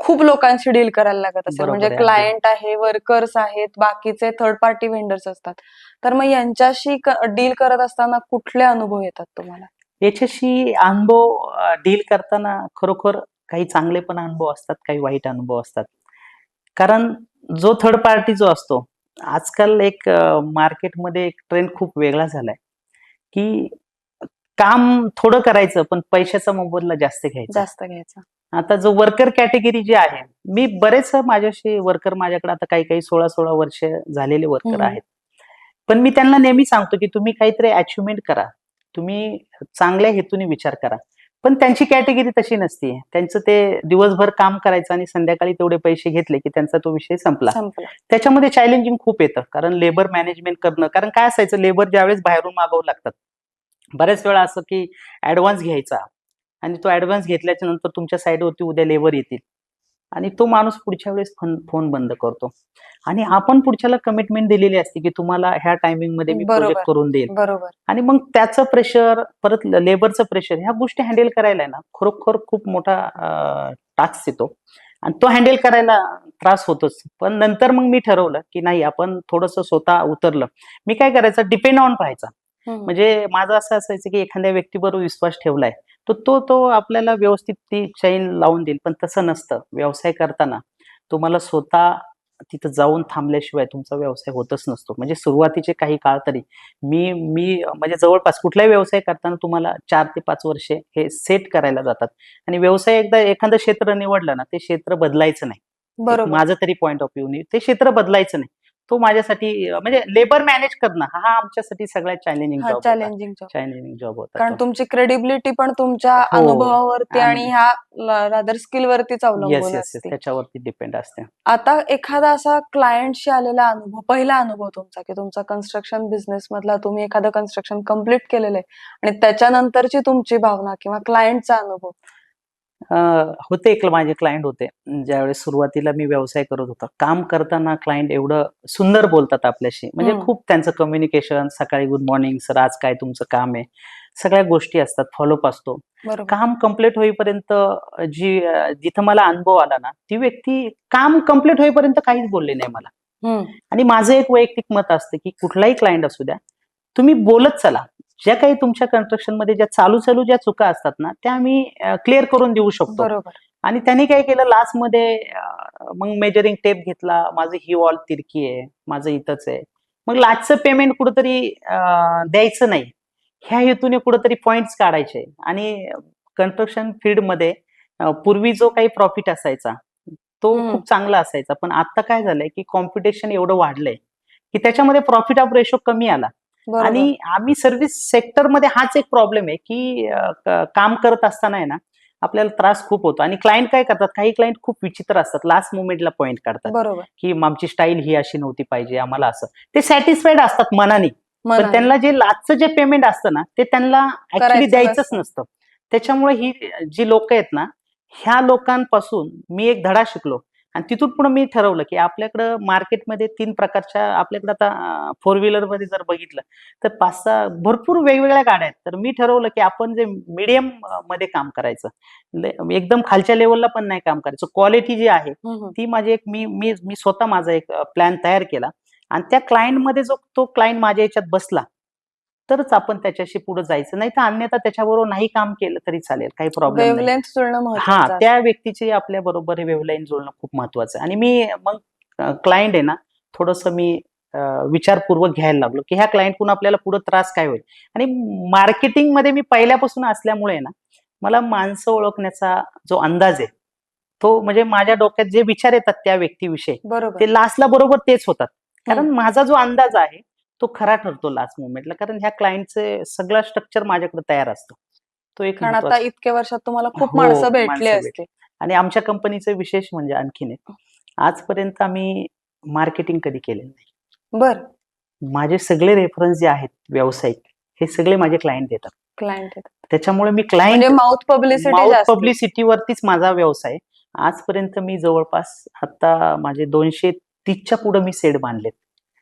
[SPEAKER 1] खूप लोकांशी डील करायला लागत असेल.
[SPEAKER 2] बरोबर
[SPEAKER 1] म्हणजे
[SPEAKER 2] आहे.
[SPEAKER 1] क्लायंट आहे, वर्कर्स आहेत, बाकीचे थर्ड पार्टी व्हेंडर्स असतात. तर मग यांच्याशी डील करत असताना कुठले अनुभव येतात तुम्हाला?
[SPEAKER 2] याच्याशी अनुभव डील करताना खरोखर काही चांगले पण अनुभव असतात, काही वाईट अनुभव असतात. कारण जो थर्ड पार्टी जो असतो, आजकाल एक मार्केटमध्ये एक ट्रेंड खूप वेगळा झालाय, की काम थोडं करायचं पण पैशाचा मोबदला जास्त घ्यायचा.
[SPEAKER 1] जास्त घ्यायचा.
[SPEAKER 2] आता जो वर्कर कॅटेगरी जी आहे, मी बरेच माझ्याशी वर्कर, माझ्याकडे आता काही 16-16 वर्ष झालेले वर्कर आहेत. पण मी त्यांना नेहमी सांगतो, की तुम्ही काहीतरी अचिव्हमेंट करा. तुम्ही चांगल्या हेतूने विचार करा. पण त्यांची कॅटेगरी तशी नसते. त्यांचं ते दिवसभर काम करायचं आणि संध्याकाळी तेवढे पैसे घेतले, की त्यांचा तो विषय संपला.
[SPEAKER 1] संपला.
[SPEAKER 2] त्याच्यामध्ये चॅलेंजिंग खूप येतं. कारण लेबर मॅनेजमेंट करणं, कारण काय असायचं, लेबर ज्यावेळेस बाहेरून मागवू लागतात. बऱ्याच वेळा असं की ऍडव्हान्स घ्यायचा आणि तो ऍडव्हान्स घेतल्याच्या नंतर तुमच्या साईडवरती उद्या लेबर येतील आणि तो माणूस पुढच्या वेळेस फोन बंद करतो. आणि आपण पुढच्याला कमिटमेंट दिलेली असते की तुम्हाला ह्या टायमिंग मध्ये मी
[SPEAKER 1] बरोबर.
[SPEAKER 2] प्रोजेक्ट करून देईल.
[SPEAKER 1] बरोबर.
[SPEAKER 2] आणि मग त्याचं प्रेशर, परत लेबरचं प्रेशर, ह्या गोष्टी हँडल करायला आहे ना खरोखर खूप मोठा टास्क येतो आणि तो हँडल करायला त्रास होतोच. पण नंतर मग मी ठरवलं की नाही, आपण थोडंसं स्वतः उतरलं. मी काय करायचं, डिपेंड ऑन राहायचा. म्हणजे माझं असं असायचं की एखाद्या व्यक्तीवर विश्वास ठेवलाय तो आपल्याला व्यवस्थित ती चैन लावून देईल. पण तसं नसतं. व्यवसाय करताना तुम्हाला स्वतः तिथं जाऊन थांबल्याशिवाय तुमचा व्यवसाय होतच नसतो. म्हणजे सुरुवातीचे काही काळ तरी मी म्हणजे जवळपास कुठलाही व्यवसाय करताना तुम्हाला 4 ते 5 वर्षे हे सेट करायला जातात. आणि व्यवसाय एकदा एखादं क्षेत्र निवडलं ना, ते क्षेत्र बदलायचं नाही. एक
[SPEAKER 1] बरोबर.
[SPEAKER 2] माझं तरी पॉइंट ऑफ व्ह्यू ते क्षेत्र बदलायचं नाही. तो माझ्यासाठी म्हणजे लेबर मॅनेज करणं हा आमच्यासाठी सगळ्यात चॅलेंजिंग
[SPEAKER 1] हा
[SPEAKER 2] जॉब होता.
[SPEAKER 1] Challenging job.
[SPEAKER 2] चॅलेंजिंग जॉब होता
[SPEAKER 1] कारण
[SPEAKER 2] तो.
[SPEAKER 1] तुमची क्रेडिबिलिटी पण तुमच्या
[SPEAKER 2] हो.
[SPEAKER 1] अनुभवावरती आणि
[SPEAKER 2] आणि
[SPEAKER 1] ह्या रादर स्किल वरतीच
[SPEAKER 2] येस
[SPEAKER 1] अवलंबून
[SPEAKER 2] येस येस
[SPEAKER 1] असते.
[SPEAKER 2] त्याच्यावरती डिपेंड असते.
[SPEAKER 1] आता एखादा असा क्लायंटशी आलेला अनुभव, पहिला अनुभव तुमचा, की तुमचा कन्स्ट्रक्शन बिझनेस मधला तुम्ही एखादं कन्स्ट्रक्शन कम्प्लीट केलेलं आहे आणि त्याच्यानंतरची तुमची भावना किंवा क्लायंटचा अनुभव.
[SPEAKER 2] होते एक माझे क्लायंट होते. ज्यावेळेस सुरुवातीला मी व्यवसाय करत होतो, काम करताना क्लायंट एवढं सुंदर बोलतात आपल्याशी. म्हणजे खूप त्यांचं कम्युनिकेशन, सकाळी गुड मॉर्निंग सर, आज काय तुमचं काम आहे, सगळ्या गोष्टी असतात, फॉलोअप असतो.
[SPEAKER 1] बरोबर.
[SPEAKER 2] काम कम्प्लीट होईपर्यंत जिथं मला अनुभव आला ना, ती व्यक्ती काम कम्प्लीट होईपर्यंत काहीच बोलले नाही मला. आणि माझं एक वैयक्तिक मत असतं की कुठलाही क्लायंट असू द्या, तुम्ही बोलत चला. ज्या काही तुमच्या कन्स्ट्रक्शनमध्ये ज्या चालू ज्या चुका असतात ना, त्या आम्ही क्लिअर करून देऊ शकतो.
[SPEAKER 1] बरोबर.
[SPEAKER 2] आणि त्यांनी काय केलं, लास्टमध्ये मग मेजरिंग टेप घेतला, माझं ही वॉल तिरकी आहे, माझं इथंच आहे. मग लास्टचं पेमेंट कुठंतरी द्यायचं नाही, ह्या हेतूने कुठंतरी पॉइंट्स काढायचे. आणि कन्स्ट्रक्शन फील्डमध्ये पूर्वी जो काही प्रॉफिट असायचा तो खूप चांगला असायचा. पण आता काय झालंय की कॉम्पिटिशन एवढं वाढलंय की त्याच्यामध्ये प्रॉफिट ऑफ रेशो कमी आला.
[SPEAKER 1] बरोबर.
[SPEAKER 2] आणि आम्ही सर्व्हिस सेक्टरमध्ये हाच एक प्रॉब्लेम आहे की काम करत असताना आहे ना, आपल्याला त्रास खूप होतो. आणि क्लायंट काय करतात, काही क्लायंट खूप विचित्र असतात, लास्ट मोमेंटला पॉइंट काढतात
[SPEAKER 1] बरोबर.
[SPEAKER 2] की आमची स्टाईल ही अशी नव्हती पाहिजे, आम्हाला असं. ते सॅटिस्फाईड असतात मनाने, पण
[SPEAKER 1] मनाने.
[SPEAKER 2] त्यांना जे लास्टचं जे पेमेंट असतं ना, ते त्यांना ऍक्च्युली
[SPEAKER 1] करायचं
[SPEAKER 2] द्यायचंच
[SPEAKER 1] नसतं.
[SPEAKER 2] नसतं. त्याच्यामुळे ही जी लोक आहेत ना, ह्या लोकांपासून मी एक धडा शिकलो आणि तिथून पुढे मी ठरवलं की आपल्याकडं मार्केटमध्ये 3 प्रकारच्या आपल्याकडे आता फोर व्हीलर मध्ये जर बघितलं तर 5-6 भरपूर वेगवेगळ्या गाड्या आहेत. तर मी ठरवलं की आपण जे मीडियम मध्ये काम करायचं, एकदम खालच्या लेवलला पण नाही काम करायचं. क्वालिटी जी आहे ती माझी एक मी मी मी स्वतः माझा एक प्लॅन तयार केला आणि त्या क्लायंटमध्ये जो तो क्लायंट माझ्या याच्यात बसला तरच आपण त्याच्याशी पुढे जायचं, नाही तर अन्यथा त्याच्याबरोबर नाही काम केलं तरी चालेल, काही प्रॉब्लेम नाही.
[SPEAKER 1] वेव्हलेंथ जुळणं
[SPEAKER 2] हा,
[SPEAKER 1] महत्वाचं
[SPEAKER 2] त्या व्यक्तीची आपल्या बरोबर वेव्हलाईन जुळणं खूप महत्वाचं आहे. आणि मी मग क्लायंट आहे ना, थोडंसं मी विचारपूर्वक घ्यायला लागलो की ह्या क्लायंटकडून आपल्याला पुढे त्रास काय होईल. आणि मार्केटिंग मध्ये मी पहिल्यापासून असल्यामुळे ना, मला माणसं ओळखण्याचा जो अंदाज आहे तो म्हणजे माझ्या डोक्यात जे विचार येतात त्या व्यक्तीविषयी
[SPEAKER 1] बरोबर.
[SPEAKER 2] ते लास्टला बरोबर तेच होतात. कारण माझा जो अंदाज आहे तो खरा ठरतो लास्ट मोमेंटला, कारण ह्या क्लायंटचे सगळं स्ट्रक्चर माझ्याकडे तयार असतो. तो एक
[SPEAKER 1] कारण आता
[SPEAKER 2] महत्वाचा.
[SPEAKER 1] इतक्या वर्षात तुम्हाला खूप
[SPEAKER 2] हो,
[SPEAKER 1] माणसं भेटली
[SPEAKER 2] माणसं
[SPEAKER 1] असते.
[SPEAKER 2] आणि आमच्या कंपनीचं विशेष म्हणजे आणखीन एक, आजपर्यंत आम्ही मार्केटिंग कधी केलेलं नाही.
[SPEAKER 1] बर.
[SPEAKER 2] माझे सगळे रेफरन्स जे आहेत व्यावसायिक, हे सगळे माझे क्लायंट देतात.
[SPEAKER 1] क्लायंट
[SPEAKER 2] त्याच्यामुळे मी
[SPEAKER 1] म्हणजे
[SPEAKER 2] क्लायंट
[SPEAKER 1] माउथ पब्लिसिटी
[SPEAKER 2] माउथ
[SPEAKER 1] जास्त.
[SPEAKER 2] पब्लिसिटीवरतीच माझा व्यवसाय. आजपर्यंत मी जवळपास आता माझे 230च्या पुढे मी सेट बांधलेत.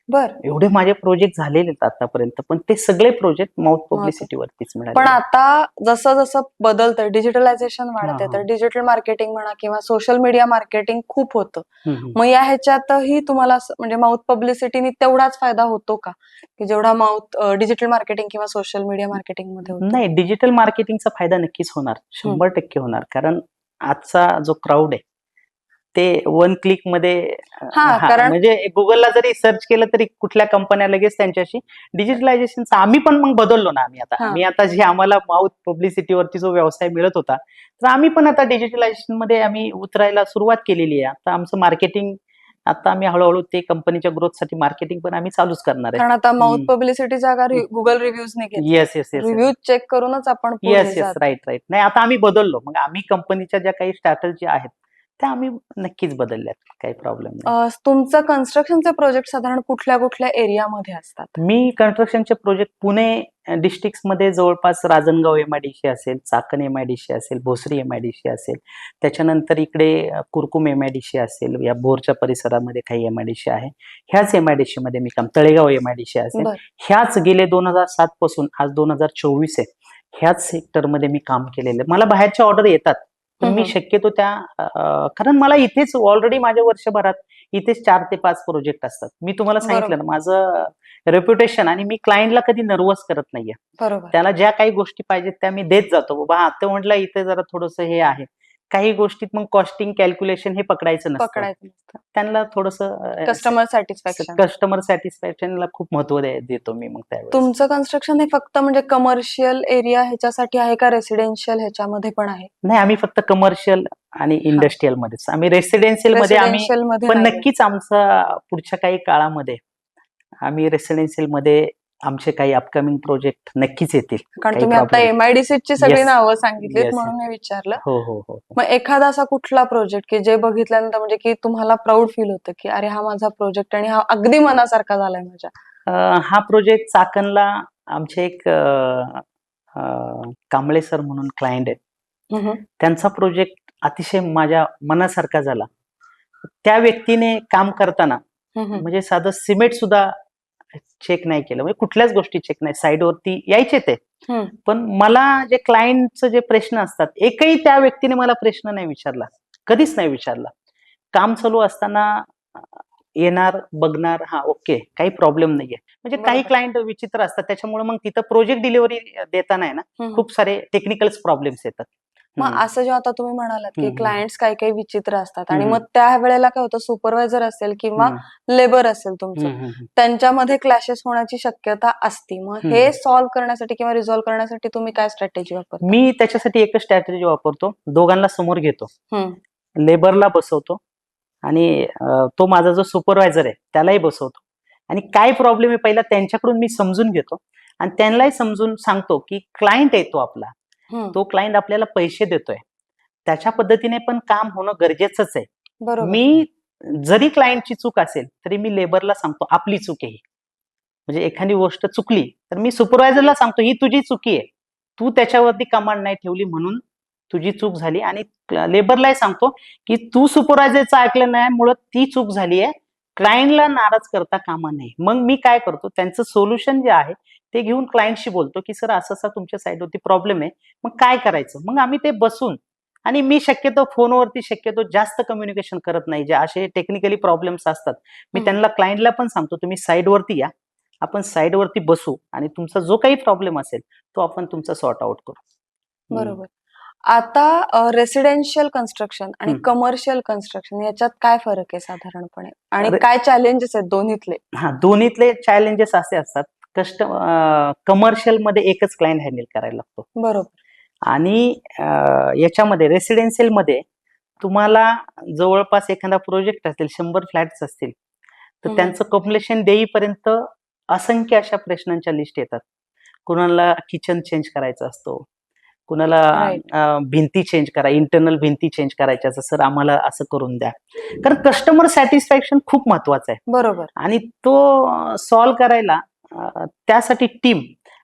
[SPEAKER 1] बर.
[SPEAKER 2] एवढे माझे प्रोजेक्ट झालेले आहेत आतापर्यंत, पण ते सगळे प्रोजेक्ट माउथ पब्लिसिटीवरतीच
[SPEAKER 1] पण
[SPEAKER 2] मिळाले.
[SPEAKER 1] आता जसं जसं बदलतंय, डिजिटलायझेशन वाढतंय,
[SPEAKER 2] हा.
[SPEAKER 1] तर डिजिटल मार्केटिंग म्हणा किंवा सोशल मीडिया मार्केटिंग खूप होतं.
[SPEAKER 2] हम्म.
[SPEAKER 1] मग या ह्याच्यातही तुम्हाला म्हणजे माउथ पब्लिसिटीने तेवढाच फायदा होतो का, की जेवढा माउथ डिजिटल मार्केटिंग किंवा सोशल मीडिया मार्केटिंग मध्ये होतो?
[SPEAKER 2] नाही, डिजिटल मार्केटिंगचा फायदा नक्कीच होणार, 100% होणार. कारण आजचा जो क्राऊड आहे ते 1 क्लिक मध्ये
[SPEAKER 1] कारण
[SPEAKER 2] म्हणजे गुगलला जरी सर्च केलं तरी कुठल्या कंपन्या लगेच त्यांच्याशी डिजिटलायझेशनचा आम्ही पण मग बदललो ना. आम्ही आता जे आम्हाला माउथ पब्लिसिटीवरती जो व्यवसाय मिळत होता, तर आम्ही पण आता डिजिटलायझेशन मध्ये आम्ही उतरायला सुरुवात केलेली आहे. आता आमचं मार्केटिंग, आता आम्ही हळूहळू ते कंपनीच्या ग्रोथसाठी मार्केटिंग पण आम्ही चालूच करणार आहे.
[SPEAKER 1] कारण आता माउथ पब्लिसिटी जागा गुगल रिव्ह्यूज ने घेतली.
[SPEAKER 2] Yes yes yes
[SPEAKER 1] reviews check करूनच आपण पुढे
[SPEAKER 2] येस येस
[SPEAKER 1] जातो.
[SPEAKER 2] राईट. नाही, आता आम्ही बदललो. मग आम्ही कंपनीच्या ज्या काही स्ट्रॅटेजी आहेत त्या आम्ही नक्कीच बदलल्यात, काही प्रॉब्लेम नाही.
[SPEAKER 1] तुमचं कन्स्ट्रक्शनचे प्रोजेक्ट साधारण कुठल्या कुठल्या एरियामध्ये असतात?
[SPEAKER 2] मी कन्स्ट्रक्शनचे प्रोजेक्ट पुणे डिस्ट्रिक्ट मध्ये जवळपास राजनगाव एमआयडीसी असेल, चाकण एमआयडीसी असेल, भोसरी एमआयडीसी असेल, त्याच्यानंतर इकडे कुरकुम एमआयडीसी असेल, या भोरच्या परिसरामध्ये काही एमआयडीसी आहे. ह्याच एमआयडीसी मध्ये मी काम, तळेगाव एमआयडीसी असेल, ह्याच गेले 2007 पासून आज 2024 आहे, ह्याच सेक्टर मध्ये मी काम केलेलं आहे. मला बाहेरच्या ऑर्डर येतात, पण मी शक्यतो त्या कारण मला इथेच ऑलरेडी माझ्या वर्षभरात इथेच 4 ते 5 प्रोजेक्ट असतात. मी तुम्हाला सांगितलं ना, माझं रेप्युटेशन, आणि मी क्लायंटला कधी नर्वस करत नाहीये.
[SPEAKER 1] बरोबर.
[SPEAKER 2] त्याला ज्या काही गोष्टी पाहिजेत त्या मी देत जातो. बाबा हा, तो म्हटलं इथे जरा थोडंसं हे आहे, काही गोष्टीत मग कॉस्टिंग कॅल्क्युलेशन हे पकडायचं नसतं. त्यांना थोडंसं कस्टमर सॅटिस्फॅक्शनला खूप महत्व देतो मी मग त्यावेळेस.
[SPEAKER 1] तुमचं कन्स्ट्रक्शन हे फक्त म्हणजे कमर्शियल एरिया ह्याच्यासाठी आहे का रेसिडेन्शियल ह्याच्यामध्ये पण आहे?
[SPEAKER 2] नाही, आम्ही फक्त कमर्शियल आणि इंडस्ट्रीयल मध्येच. आम्ही रेसिडेन्शियल मध्ये आम्ही पण नक्कीच आमचा पुढच्या काही काळामध्ये आम्ही रेसिडेन्शियल मध्ये आमचे काही अपकमिंग प्रोजेक्ट नक्कीच येतील.
[SPEAKER 1] कारण तुम्ही आता एमआयडीसी ची सगळी नावं सांगितलीत म्हणून मी विचारलं.
[SPEAKER 2] हो.
[SPEAKER 1] मग एखादा असा कुठला प्रोजेक्ट की जे बघितल्यानंतर म्हणजे की तुम्हाला प्राऊड फील होतं की अरे हा माझा प्रोजेक्ट आणि हा अगदी मनासारखा झालाय माझ्या?
[SPEAKER 2] हा प्रोजेक्ट चाकणला आमचे एक कांबळे सर म्हणून क्लायंट आहेत, त्यांचा प्रोजेक्ट अतिशय माझ्या मनासारखा झाला. त्या व्यक्तीने काम करताना म्हणजे साधं सिमेंट सुद्धा चेक नाही केलं, म्हणजे कुठल्याच गोष्टी चेक नाही. साईडवरती यायचे ते, पण मला जे क्लायंटचे जे प्रश्न असतात एकही त्या व्यक्तीने मला प्रश्न नाही विचारला, कधीच नाही विचारला. काम चालू असताना येणार, बघणार, हा ओके, काही प्रॉब्लेम नाहीये. म्हणजे काही क्लायंट विचित्र असतात, त्याच्यामुळे मग तिथं प्रोजेक्ट डिलिव्हरी देताना आहे ना खूप सारे टेक्निकल प्रॉब्लेम्स येतात.
[SPEAKER 1] मग असं जेव्हा आता तुम्ही म्हणालात की क्लायंट्स काही काही विचित्र असतात आणि मग त्या वेळेला काय होतं, सुपरवायझर असेल किंवा लेबर असेल तुमचं, त्यांच्यामध्ये क्लॅशेस होण्याची शक्यता असते. मग हे सॉल्व्ह करण्यासाठी किंवा रिझॉल्व्ह करण्यासाठी तुम्ही काय स्ट्रॅटेजी वापरता?
[SPEAKER 2] मी त्याच्यासाठी एकच स्ट्रॅटेजी वापरतो, दोघांना समोर घेतो, लेबरला बसवतो आणि तो माझा जो सुपरवायझर आहे त्यालाही बसवतो आणि काय प्रॉब्लेम आहे पहिला त्यांच्याकडून मी समजून घेतो आणि त्यांनाही समजून सांगतो की क्लायंट आहे तो आपला, तो क्लायंट आपल्याला पैसे देतोय, त्याच्या पद्धतीने पण काम होणं गरजेचंच आहे. मी जरी क्लायंटची चूक असेल तरी मी लेबरला सांगतो आपली चूक आहे. म्हणजे एखादी गोष्ट चुकली तर मी सुपरवायझरला सांगतो ही तुझी चुकी आहे, तू त्याच्यावरती कमांड नाही ठेवली म्हणून तुझी चूक झाली. आणि लेबरलाही सांगतो की तू सुपरवायझरचं ऐकलं नाही मुळे ती चूक झाली आहे. क्लायंटला नाराज करता कामा नये. मग मी काय करतो, त्यांचं सोल्युशन जे आहे ते घेऊन क्लायंटशी बोलतो की सर असं असं तुमच्या साईडवरती प्रॉब्लेम आहे, मग काय करायचं. मग आम्ही ते बसून, आणि मी शक्यतो फोनवरती जास्त कम्युनिकेशन करत नाही. जे असे टेक्निकली प्रॉब्लेम्स असतात मी
[SPEAKER 1] हम्म.
[SPEAKER 2] त्यांना क्लायंटला पण सांगतो तुम्ही साईडवरती या, आपण साईडवरती बसू आणि तुमचा जो काही प्रॉब्लेम असेल तो आपण तुमचा सॉर्ट आउट करू.
[SPEAKER 1] बरोबर. आता रेसिडेन्शियल कन्स्ट्रक्शन आणि
[SPEAKER 2] हम्म.
[SPEAKER 1] कमर्शियल कन्स्ट्रक्शन याच्यात काय फरक आहे साधारणपणे, आणि
[SPEAKER 2] अरे-
[SPEAKER 1] काय चॅलेंजेस आहेत दोन्हीतले?
[SPEAKER 2] हा, दोन्हीतले चॅलेंजेस असे असतात. कमर्शियल मध्ये एकच क्लायंट हँडल करायला लागतो,
[SPEAKER 1] बरोबर.
[SPEAKER 2] आणि याच्यामध्ये रेसिडेन्शियल मध्ये तुम्हाला जवळपास एखादा प्रोजेक्ट असेल, 100 फ्लॅट्स असतील, तर
[SPEAKER 1] हम्म.
[SPEAKER 2] त्यांचं कम्प्लिशन देईपर्यंत असंख्य अशा प्रश्नांच्या लिस्ट येतात. कुणाला किचन चेंज करायचा असतो, कुणाला
[SPEAKER 1] Right.
[SPEAKER 2] भिंती चेंज करा, इंटरनल भिंती चेंज करायच्या असं, सर आम्हाला असं करून द्या. कारण कस्टमर सॅटिस्फॅक्शन खूप महत्वाचं आहे,
[SPEAKER 1] बरोबर.
[SPEAKER 2] आणि तो सॉल्व्ह करायला त्यासाठी टीम,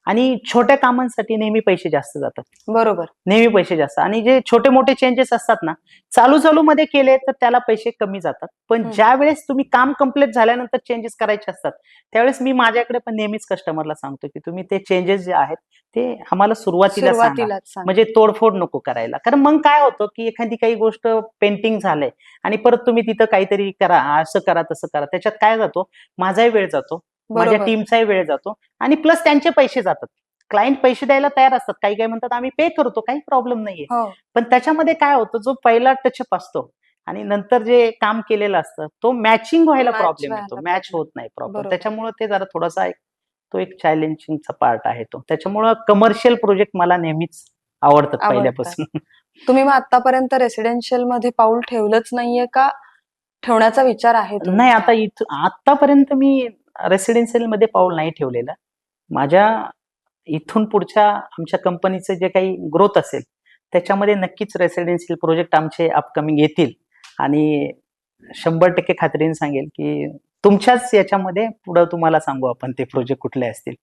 [SPEAKER 2] आणि छोट्या कामांसाठी नेहमी पैसे जास्त जातात,
[SPEAKER 1] बरोबर.
[SPEAKER 2] नेहमी पैसे जास्त. आणि जे छोटे मोठे चेंजेस असतात ना, चालू मध्ये केले तर त्याला पैसे कमी जातात. पण
[SPEAKER 1] हम्म.
[SPEAKER 2] ज्या वेळेस तुम्ही काम कम्प्लीट झाल्यानंतर चेंजेस करायचे असतात, त्यावेळेस मी माझ्याकडे पण नेहमीच कस्टमरला सांगतो की तुम्ही ते चेंजेस जे आहेत ते आम्हाला सुरुवातीला सांगा,
[SPEAKER 1] सुरुवातीलाच सांग.
[SPEAKER 2] म्हणजे तोडफोड नको करायला. कारण मग काय होतं की एखादी काही गोष्ट पेंटिंग झालंय आणि परत तुम्ही तिथं काहीतरी करा, असं करा तसं करा, त्याच्यात काय जातो, माझाही वेळ जातो, माझ्या
[SPEAKER 1] बरोबर.
[SPEAKER 2] टीमचाही वेळ जातो, आणि प्लस त्यांचे पैसे जातात. क्लायंट पैसे द्यायला तयार असतात, काही काही म्हणतात आम्ही पे करतो, काही प्रॉब्लेम नाहीये.
[SPEAKER 1] हो.
[SPEAKER 2] पण त्याच्यामध्ये काय होतं, जो पहिला टचअप असतो आणि नंतर जे काम केलेलं असतं तो मॅचिंग व्हायला
[SPEAKER 1] Match
[SPEAKER 2] प्रॉब्लेम
[SPEAKER 1] व्हायला
[SPEAKER 2] येतो, मॅच
[SPEAKER 1] problem.
[SPEAKER 2] होत नाही प्रॉपर.
[SPEAKER 1] बरोबर.
[SPEAKER 2] त्याच्यामुळे ते जरा थोडासा तो एक चॅलेंजिंगचा पार्ट आहे तो. त्याच्यामुळं कमर्शियल प्रोजेक्ट मला नेहमीच आवडतात
[SPEAKER 1] आवडतात.
[SPEAKER 2] पहिल्यापासून.
[SPEAKER 1] तुम्ही मग आतापर्यंत रेसिडेन्शियल मध्ये पाऊल ठेवलंच नाहीये का ठेवण्याचा विचार आहे
[SPEAKER 2] नाही,
[SPEAKER 1] तुमचा?
[SPEAKER 2] आता आतापर्यंत मी रेसिडेन्शियल मध्ये पाऊल नाही ठेवलेलं. माझ्या इथून पुढच्या आमच्या कंपनीचे जे काही ग्रोथ असेल त्याच्यामध्ये नक्कीच रेसिडेन्शियल प्रोजेक्ट आमचे अपकमिंग येतील, आणि 100% खात्रीने सांगेल की तुमच्याच याच्यामध्ये पुढे तुम्हाला सांगू आपण ते प्रोजेक्ट कुठले असतील.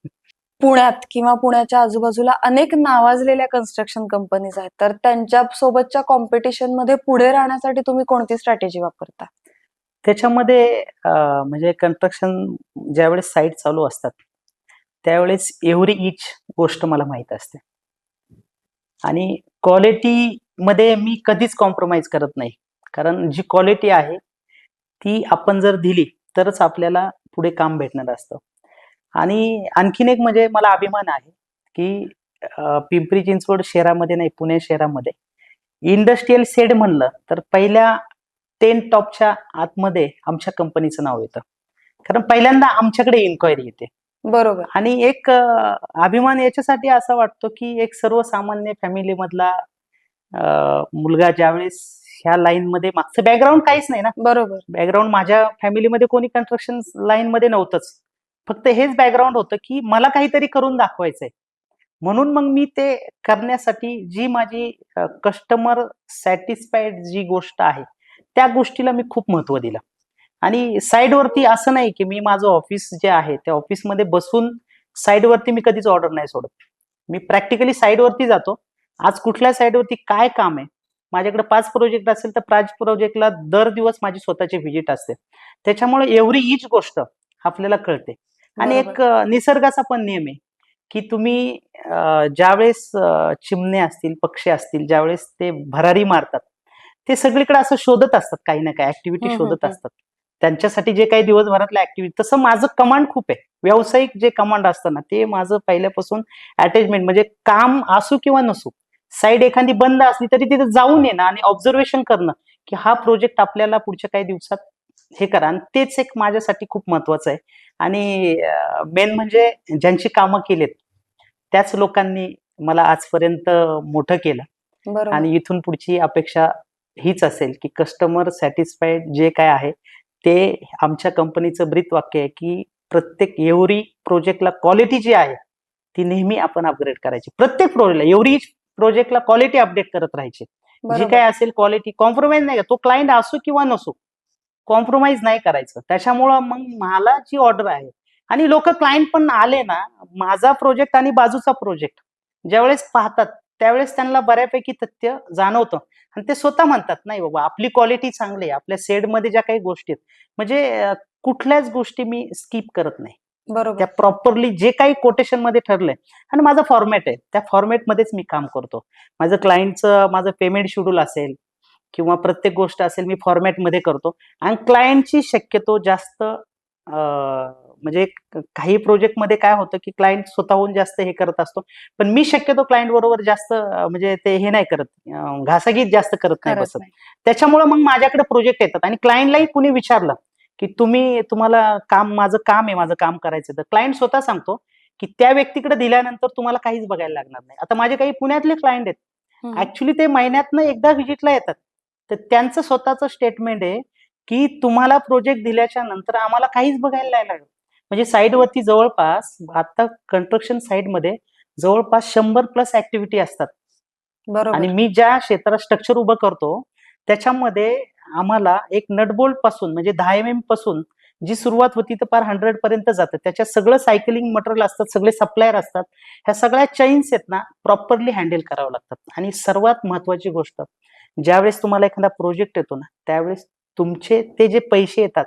[SPEAKER 1] पुण्यात किंवा पुण्याच्या आजूबाजूला अनेक नावाजलेल्या कन्स्ट्रक्शन कंपनीज आहेत, तर त्यांच्या सोबतच्या कॉम्पिटिशन मध्ये पुढे राहण्यासाठी तुम्ही कोणती स्ट्रॅटेजी वापरता?
[SPEAKER 2] त्याच्यामध्ये म्हणजे कन्स्ट्रक्शन ज्यावेळेस साईट चालू असतात त्यावेळेस एव्हरी इच गोष्ट मला माहित असते, आणि क्वालिटी मध्ये मी कधीच कॉम्प्रोमाइज करत नाही. कारण जी क्वालिटी आहे ती आपण जर दिली तरच आपल्याला पुढे काम भेटणार असतं. आणि आणखीन एक म्हणजे मला अभिमान आहे की पिंपरी चिंचवड शहरामध्ये नाही, पुणे शहरामध्ये इंडस्ट्रियल शेड म्हणलं तर पहिल्या 10 टॉपच्या आतमध्ये आमच्या कंपनीचं नाव येतं. कारण पहिल्यांदा आमच्याकडे इन्क्वायरी येते.
[SPEAKER 1] बरोबर.
[SPEAKER 2] आणि एक अभिमान याच्यासाठी असा वाटतो की एक सर्वसामान्य फॅमिली मधला मुलगा ज्यावेळेस ह्या लाईन मध्ये, मागचं बॅकग्राऊंड काहीच नाही ना,
[SPEAKER 1] बरोबर.
[SPEAKER 2] बॅकग्राऊंड माझ्या फॅमिलीमध्ये कोणी कन्स्ट्रक्शन लाईन मध्ये नव्हतंच, फक्त हेच बॅकग्राऊंड होतं की मला काहीतरी करून दाखवायचंय. म्हणून मग मी ते करण्यासाठी जी माझी कस्टमर सॅटिस्फाईड जी गोष्ट आहे त्या गोष्टीला मी खूप महत्व दिलं. आणि साईडवरती असं नाही की मी माझं ऑफिस जे आहे त्या ऑफिसमध्ये बसून साईडवरती मी कधीच ऑर्डर नाही सोडत. मी प्रॅक्टिकली साईडवरती जातो, आज कुठल्या साईडवरती काय काम आहे. माझ्याकडे 5 प्रोजेक्ट असेल तर 5 प्रोजेक्टला दर दिवस माझी स्वतःची व्हिजिट असते. त्याच्यामुळे एव्हरी ईच गोष्ट आपल्याला कळते. आणि एक निसर्गाचा पण नियम आहे की तुम्ही ज्यावेळेस चिमणे असतील, पक्षी असतील, ज्यावेळेस ते भरारी मारतात ते सगळीकडे असं शोधत असतात, काही ना काही ऍक्टिव्हिटी शोधत असतात. त्यांच्यासाठी जे काही दिवसभरातल्या ऍक्टिव्हिटी, तसं माझं कमांड खूप आहे. व्यावसायिक जे कमांड असतं ना ते माझं पहिल्यापासून अटॅचमेंट, म्हणजे काम असू किंवा नसू, साईड एखादी बंद असली तरी तिथे जाऊन येणं आणि ऑब्झर्वेशन करणं की हा प्रोजेक्ट आपल्याला पुढच्या काही दिवसात हे करा. आणि तेच एक माझ्यासाठी खूप महत्वाचं आहे. आणि मेन म्हणजे ज्यांची कामं केलेत त्याच लोकांनी मला आजपर्यंत मोठं केलं.
[SPEAKER 1] बरोबर.
[SPEAKER 2] आणि इथून पुढची अपेक्षा हीच असेल की कस्टमर सॅटिस्फाईड जे काय आहे ते आमच्या कंपनीचं ब्रीथ वाक्य आहे की प्रत्येक एव्हरी प्रोजेक्टला क्वालिटी जी आहे ती नेहमी आपण अपग्रेड करायची. प्रत्येक प्रोजेक्टला एव्हरी प्रोजेक्टला क्वालिटी अपडेट करत राहायची. जी
[SPEAKER 1] बरोबर.
[SPEAKER 2] काय असेल क्वालिटी कॉम्प्रोमाइज नाही, तो क्लायंट असो किंवा नसो, कॉम्प्रोमाइज नाही करायचं. त्याच्यामुळं मग मला जी ऑर्डर आहे, आणि लोक क्लायंट पण आले ना, माझा प्रोजेक्ट आणि बाजूचा प्रोजेक्ट ज्यावेळेस पाहतात त्यावेळेस त्यांना बऱ्यापैकी तथ्य जाणवतं आणि ते स्वतः म्हणतात नाही बाबा आपली क्वालिटी चांगली आहे, आपल्या सेडमध्ये ज्या काही गोष्टी आहेत म्हणजे कुठल्याच गोष्टी मी स्किप करत नाही.
[SPEAKER 1] बरोबर.
[SPEAKER 2] त्या प्रॉपरली जे काही कोटेशन मध्ये ठरलंय आणि माझा फॉर्मॅट आहे त्या फॉर्मॅटमध्येच मी काम करतो. माझं क्लायंटचं माझं पेमेंट शेड्यूल असेल किंवा प्रत्येक गोष्ट असेल मी फॉर्मॅटमध्ये करतो आणि क्लायंटची शक्यतो जास्त म्हणजे काही प्रोजेक्टमध्ये काय होतं की क्लायंट स्वतःहून जास्त हे करत असतो, पण मी शक्यतो क्लायंट बरोबर जास्त म्हणजे ते हे नाही करत, घासाघीस जास्त करत नाही
[SPEAKER 1] करत
[SPEAKER 2] बसत.
[SPEAKER 1] नाही.
[SPEAKER 2] त्याच्यामुळे मग माझ्याकडे प्रोजेक्ट येतात आणि क्लायंटलाही कुणी विचारलं की तुम्हाला माझं काम करायचं, तर क्लायंट स्वतः सांगतो की त्या व्यक्तीकडे दिल्यानंतर तुम्हाला काहीच बघायला लागणार नाही. आता माझे काही पुण्यातले क्लायंट आहेत,
[SPEAKER 1] हम्म.
[SPEAKER 2] ऍक्च्युली ते महिन्यातनं एकदा व्हिजिटला येतात, तर त्यांचं स्वतःचं स्टेटमेंट आहे की तुम्हाला प्रोजेक्ट दिल्याच्या नंतर आम्हाला काहीच बघायला नाही लागत. म्हणजे साईडवरती जवळपास आता कन्स्ट्रक्शन साईडमध्ये जवळपास 100+ ऍक्टिव्हिटी असतात
[SPEAKER 1] बरोबर.
[SPEAKER 2] आणि मी ज्या क्षेत्रात स्ट्रक्चर उभं करतो त्याच्यामध्ये आम्हाला एक नटबोल्ट पासून म्हणजे 10 mm पासून जी सुरुवात होती तर पार 100 पर्यंत जातं. त्याच्यात सगळं सायकलिंग मटेरियल असतात, सगळे सप्लायर असतात. ह्या सगळ्या चेन्स आहेत ना प्रॉपरली हँडल करावं लागतात. आणि सर्वात महत्वाची गोष्ट, ज्यावेळेस तुम्हाला एखादा प्रोजेक्ट येतो ना त्यावेळेस तुमचे ते जे पैसे येतात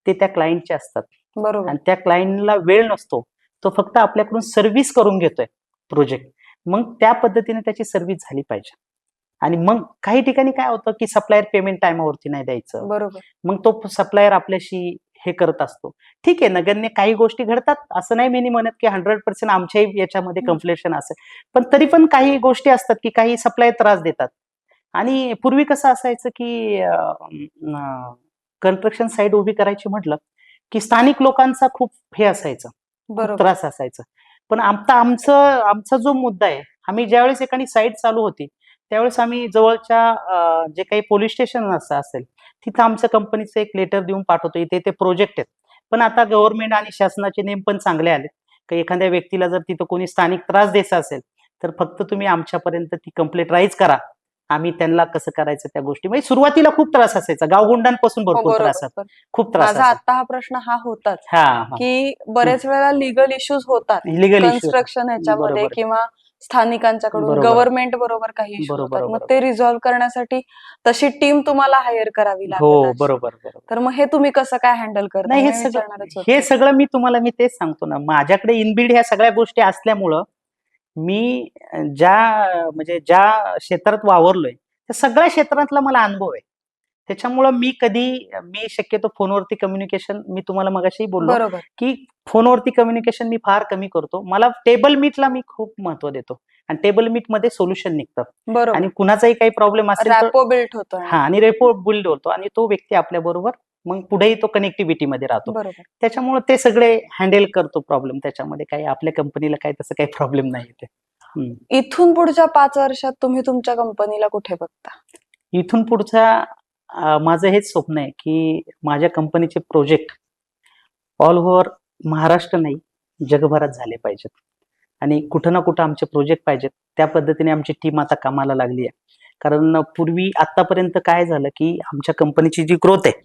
[SPEAKER 2] ते त्या क्लायंटचे असतात
[SPEAKER 1] बरोबर.
[SPEAKER 2] आणि त्या क्लायंटला वेळ नसतो, तो फक्त आपल्याकडून सर्व्हिस करून घेतोय प्रोजेक्ट. मग त्या पद्धतीने त्याची सर्व्हिस झाली पाहिजे. आणि मग काही ठिकाणी काय होतं की सप्लायर पेमेंट टायमावरती नाही द्यायचं,
[SPEAKER 1] बरोबर.
[SPEAKER 2] मग तो सप्लायर आपल्याशी हे करत असतो. ठीक आहे, नगण्य काही गोष्टी घडतात, असं नाही मी म्हणत की 100% आमच्याही याच्यामध्ये कम्प्लेशन असेल, पण तरी पण काही गोष्टी असतात की काही सप्लायर त्रास देतात. आणि पूर्वी कसं असायचं की कन्स्ट्रक्शन साईट उभी करायची म्हटलं की स्थानिक लोकांचा खूप हे असायचं, खूप
[SPEAKER 1] बरोबर.
[SPEAKER 2] त्रास असायचा. पण आता आमचा जो मुद्दा आहे, आम्ही ज्यावेळेस एखादी साईट चालू होती त्यावेळेस आम्ही जवळच्या जे काही पोलीस स्टेशन असेल तिथं आमच्या कंपनीचं एक लेटर देऊन पाठवतो, इथे ते प्रोजेक्ट आहेत. पण आता गव्हर्नमेंट आणि शासनाचे नेम पण चांगले आले की एखाद्या व्यक्तीला जर तिथं कोणी स्थानिक त्रास द्यायचा असेल तर फक्त तुम्ही आमच्यापर्यंत ती कंप्लेंट राईज करा, आम्ही त्यांना कसं करायचं त्या गोष्टी. म्हणजे सुरुवातीला खूप त्रास असायचा, गावगुंडांपासून
[SPEAKER 1] हो,
[SPEAKER 2] भरपूर त्रास
[SPEAKER 1] बरोबर.
[SPEAKER 2] खूप त्रास
[SPEAKER 1] माझा
[SPEAKER 2] असायचा.
[SPEAKER 1] आता हा प्रश्न होताच
[SPEAKER 2] हा हा
[SPEAKER 1] की बरेच वेळेला लीगल इश्यूज होतात
[SPEAKER 2] लिगल इश्यू
[SPEAKER 1] कन्स्ट्रक्शन ह्याच्यामध्ये
[SPEAKER 2] बरोबर
[SPEAKER 1] किंवा स्थानिकांच्याकडून
[SPEAKER 2] बरोबर
[SPEAKER 1] गव्हर्नमेंट बरोबर काही इश्यू
[SPEAKER 2] बरोबर
[SPEAKER 1] होतात, मग
[SPEAKER 2] बरोबर
[SPEAKER 1] ते रिझॉल्व्ह करण्यासाठी तशी टीम तुम्हाला हायर करावी
[SPEAKER 2] हो
[SPEAKER 1] लागत असेल.
[SPEAKER 2] बरोबर बरोबर.
[SPEAKER 1] तर मग हे तुम्ही कसं काय हँडल करता
[SPEAKER 2] नाही,
[SPEAKER 1] हे
[SPEAKER 2] हे
[SPEAKER 1] मी
[SPEAKER 2] सगळं
[SPEAKER 1] विचारणारच
[SPEAKER 2] हे
[SPEAKER 1] होते.
[SPEAKER 2] सगळं मी तेच सांगतो ना, माझ्याकडे इनबिल्ड ह्या सगळ्या गोष्टी असल्यामुळं मी ज्या क्षेत्रात वावरलोय त्या सगळ्या क्षेत्रातला मला अनुभव आहे. त्याच्यामुळं मी शक्यतो फोनवरती कम्युनिकेशन, मी तुम्हाला मगाशी बोललो
[SPEAKER 1] बरोबर.
[SPEAKER 2] की फोनवरती कम्युनिकेशन मी फार कमी करतो. मला टेबल मीटला मी खूप महत्व देतो आणि टेबल मीट मध्ये सोल्युशन निघतं
[SPEAKER 1] बरोबर.
[SPEAKER 2] आणि कुणाचाही काही प्रॉब्लेम असेल तर
[SPEAKER 1] रॅपो बिल्ट होतो आणि
[SPEAKER 2] आणि रेपो बिल्ड होतो आणि तो व्यक्ती आपल्या बरोबर मग पुढेही तो कनेक्टिव्हिटी मध्ये राहतो.
[SPEAKER 1] बरोबर.
[SPEAKER 2] त्याच्यामुळे ते सगळे हँडल करतो प्रॉब्लेम. त्याच्यामध्ये काही आपल्या कंपनीला काही तसं काही प्रॉब्लेम नाही येते.
[SPEAKER 1] इथून पुढच्या 5 वर्षात तुम्ही तुमच्या कंपनीला कुठे बघता?
[SPEAKER 2] इथून पुढचा माझं हेच स्वप्न आहे की माझ्या कंपनीचे प्रोजेक्ट ऑल ओव्हर महाराष्ट्र नाही जगभरात झाले पाहिजेत आणि कुठं ना कुठं आमचे प्रोजेक्ट पाहिजेत. त्या पद्धतीने आमची टीम आता कामाला लागली आहे. कारण पूर्वी आतापर्यंत काय झालं की आमच्या कंपनीची जी ग्रोथ आहे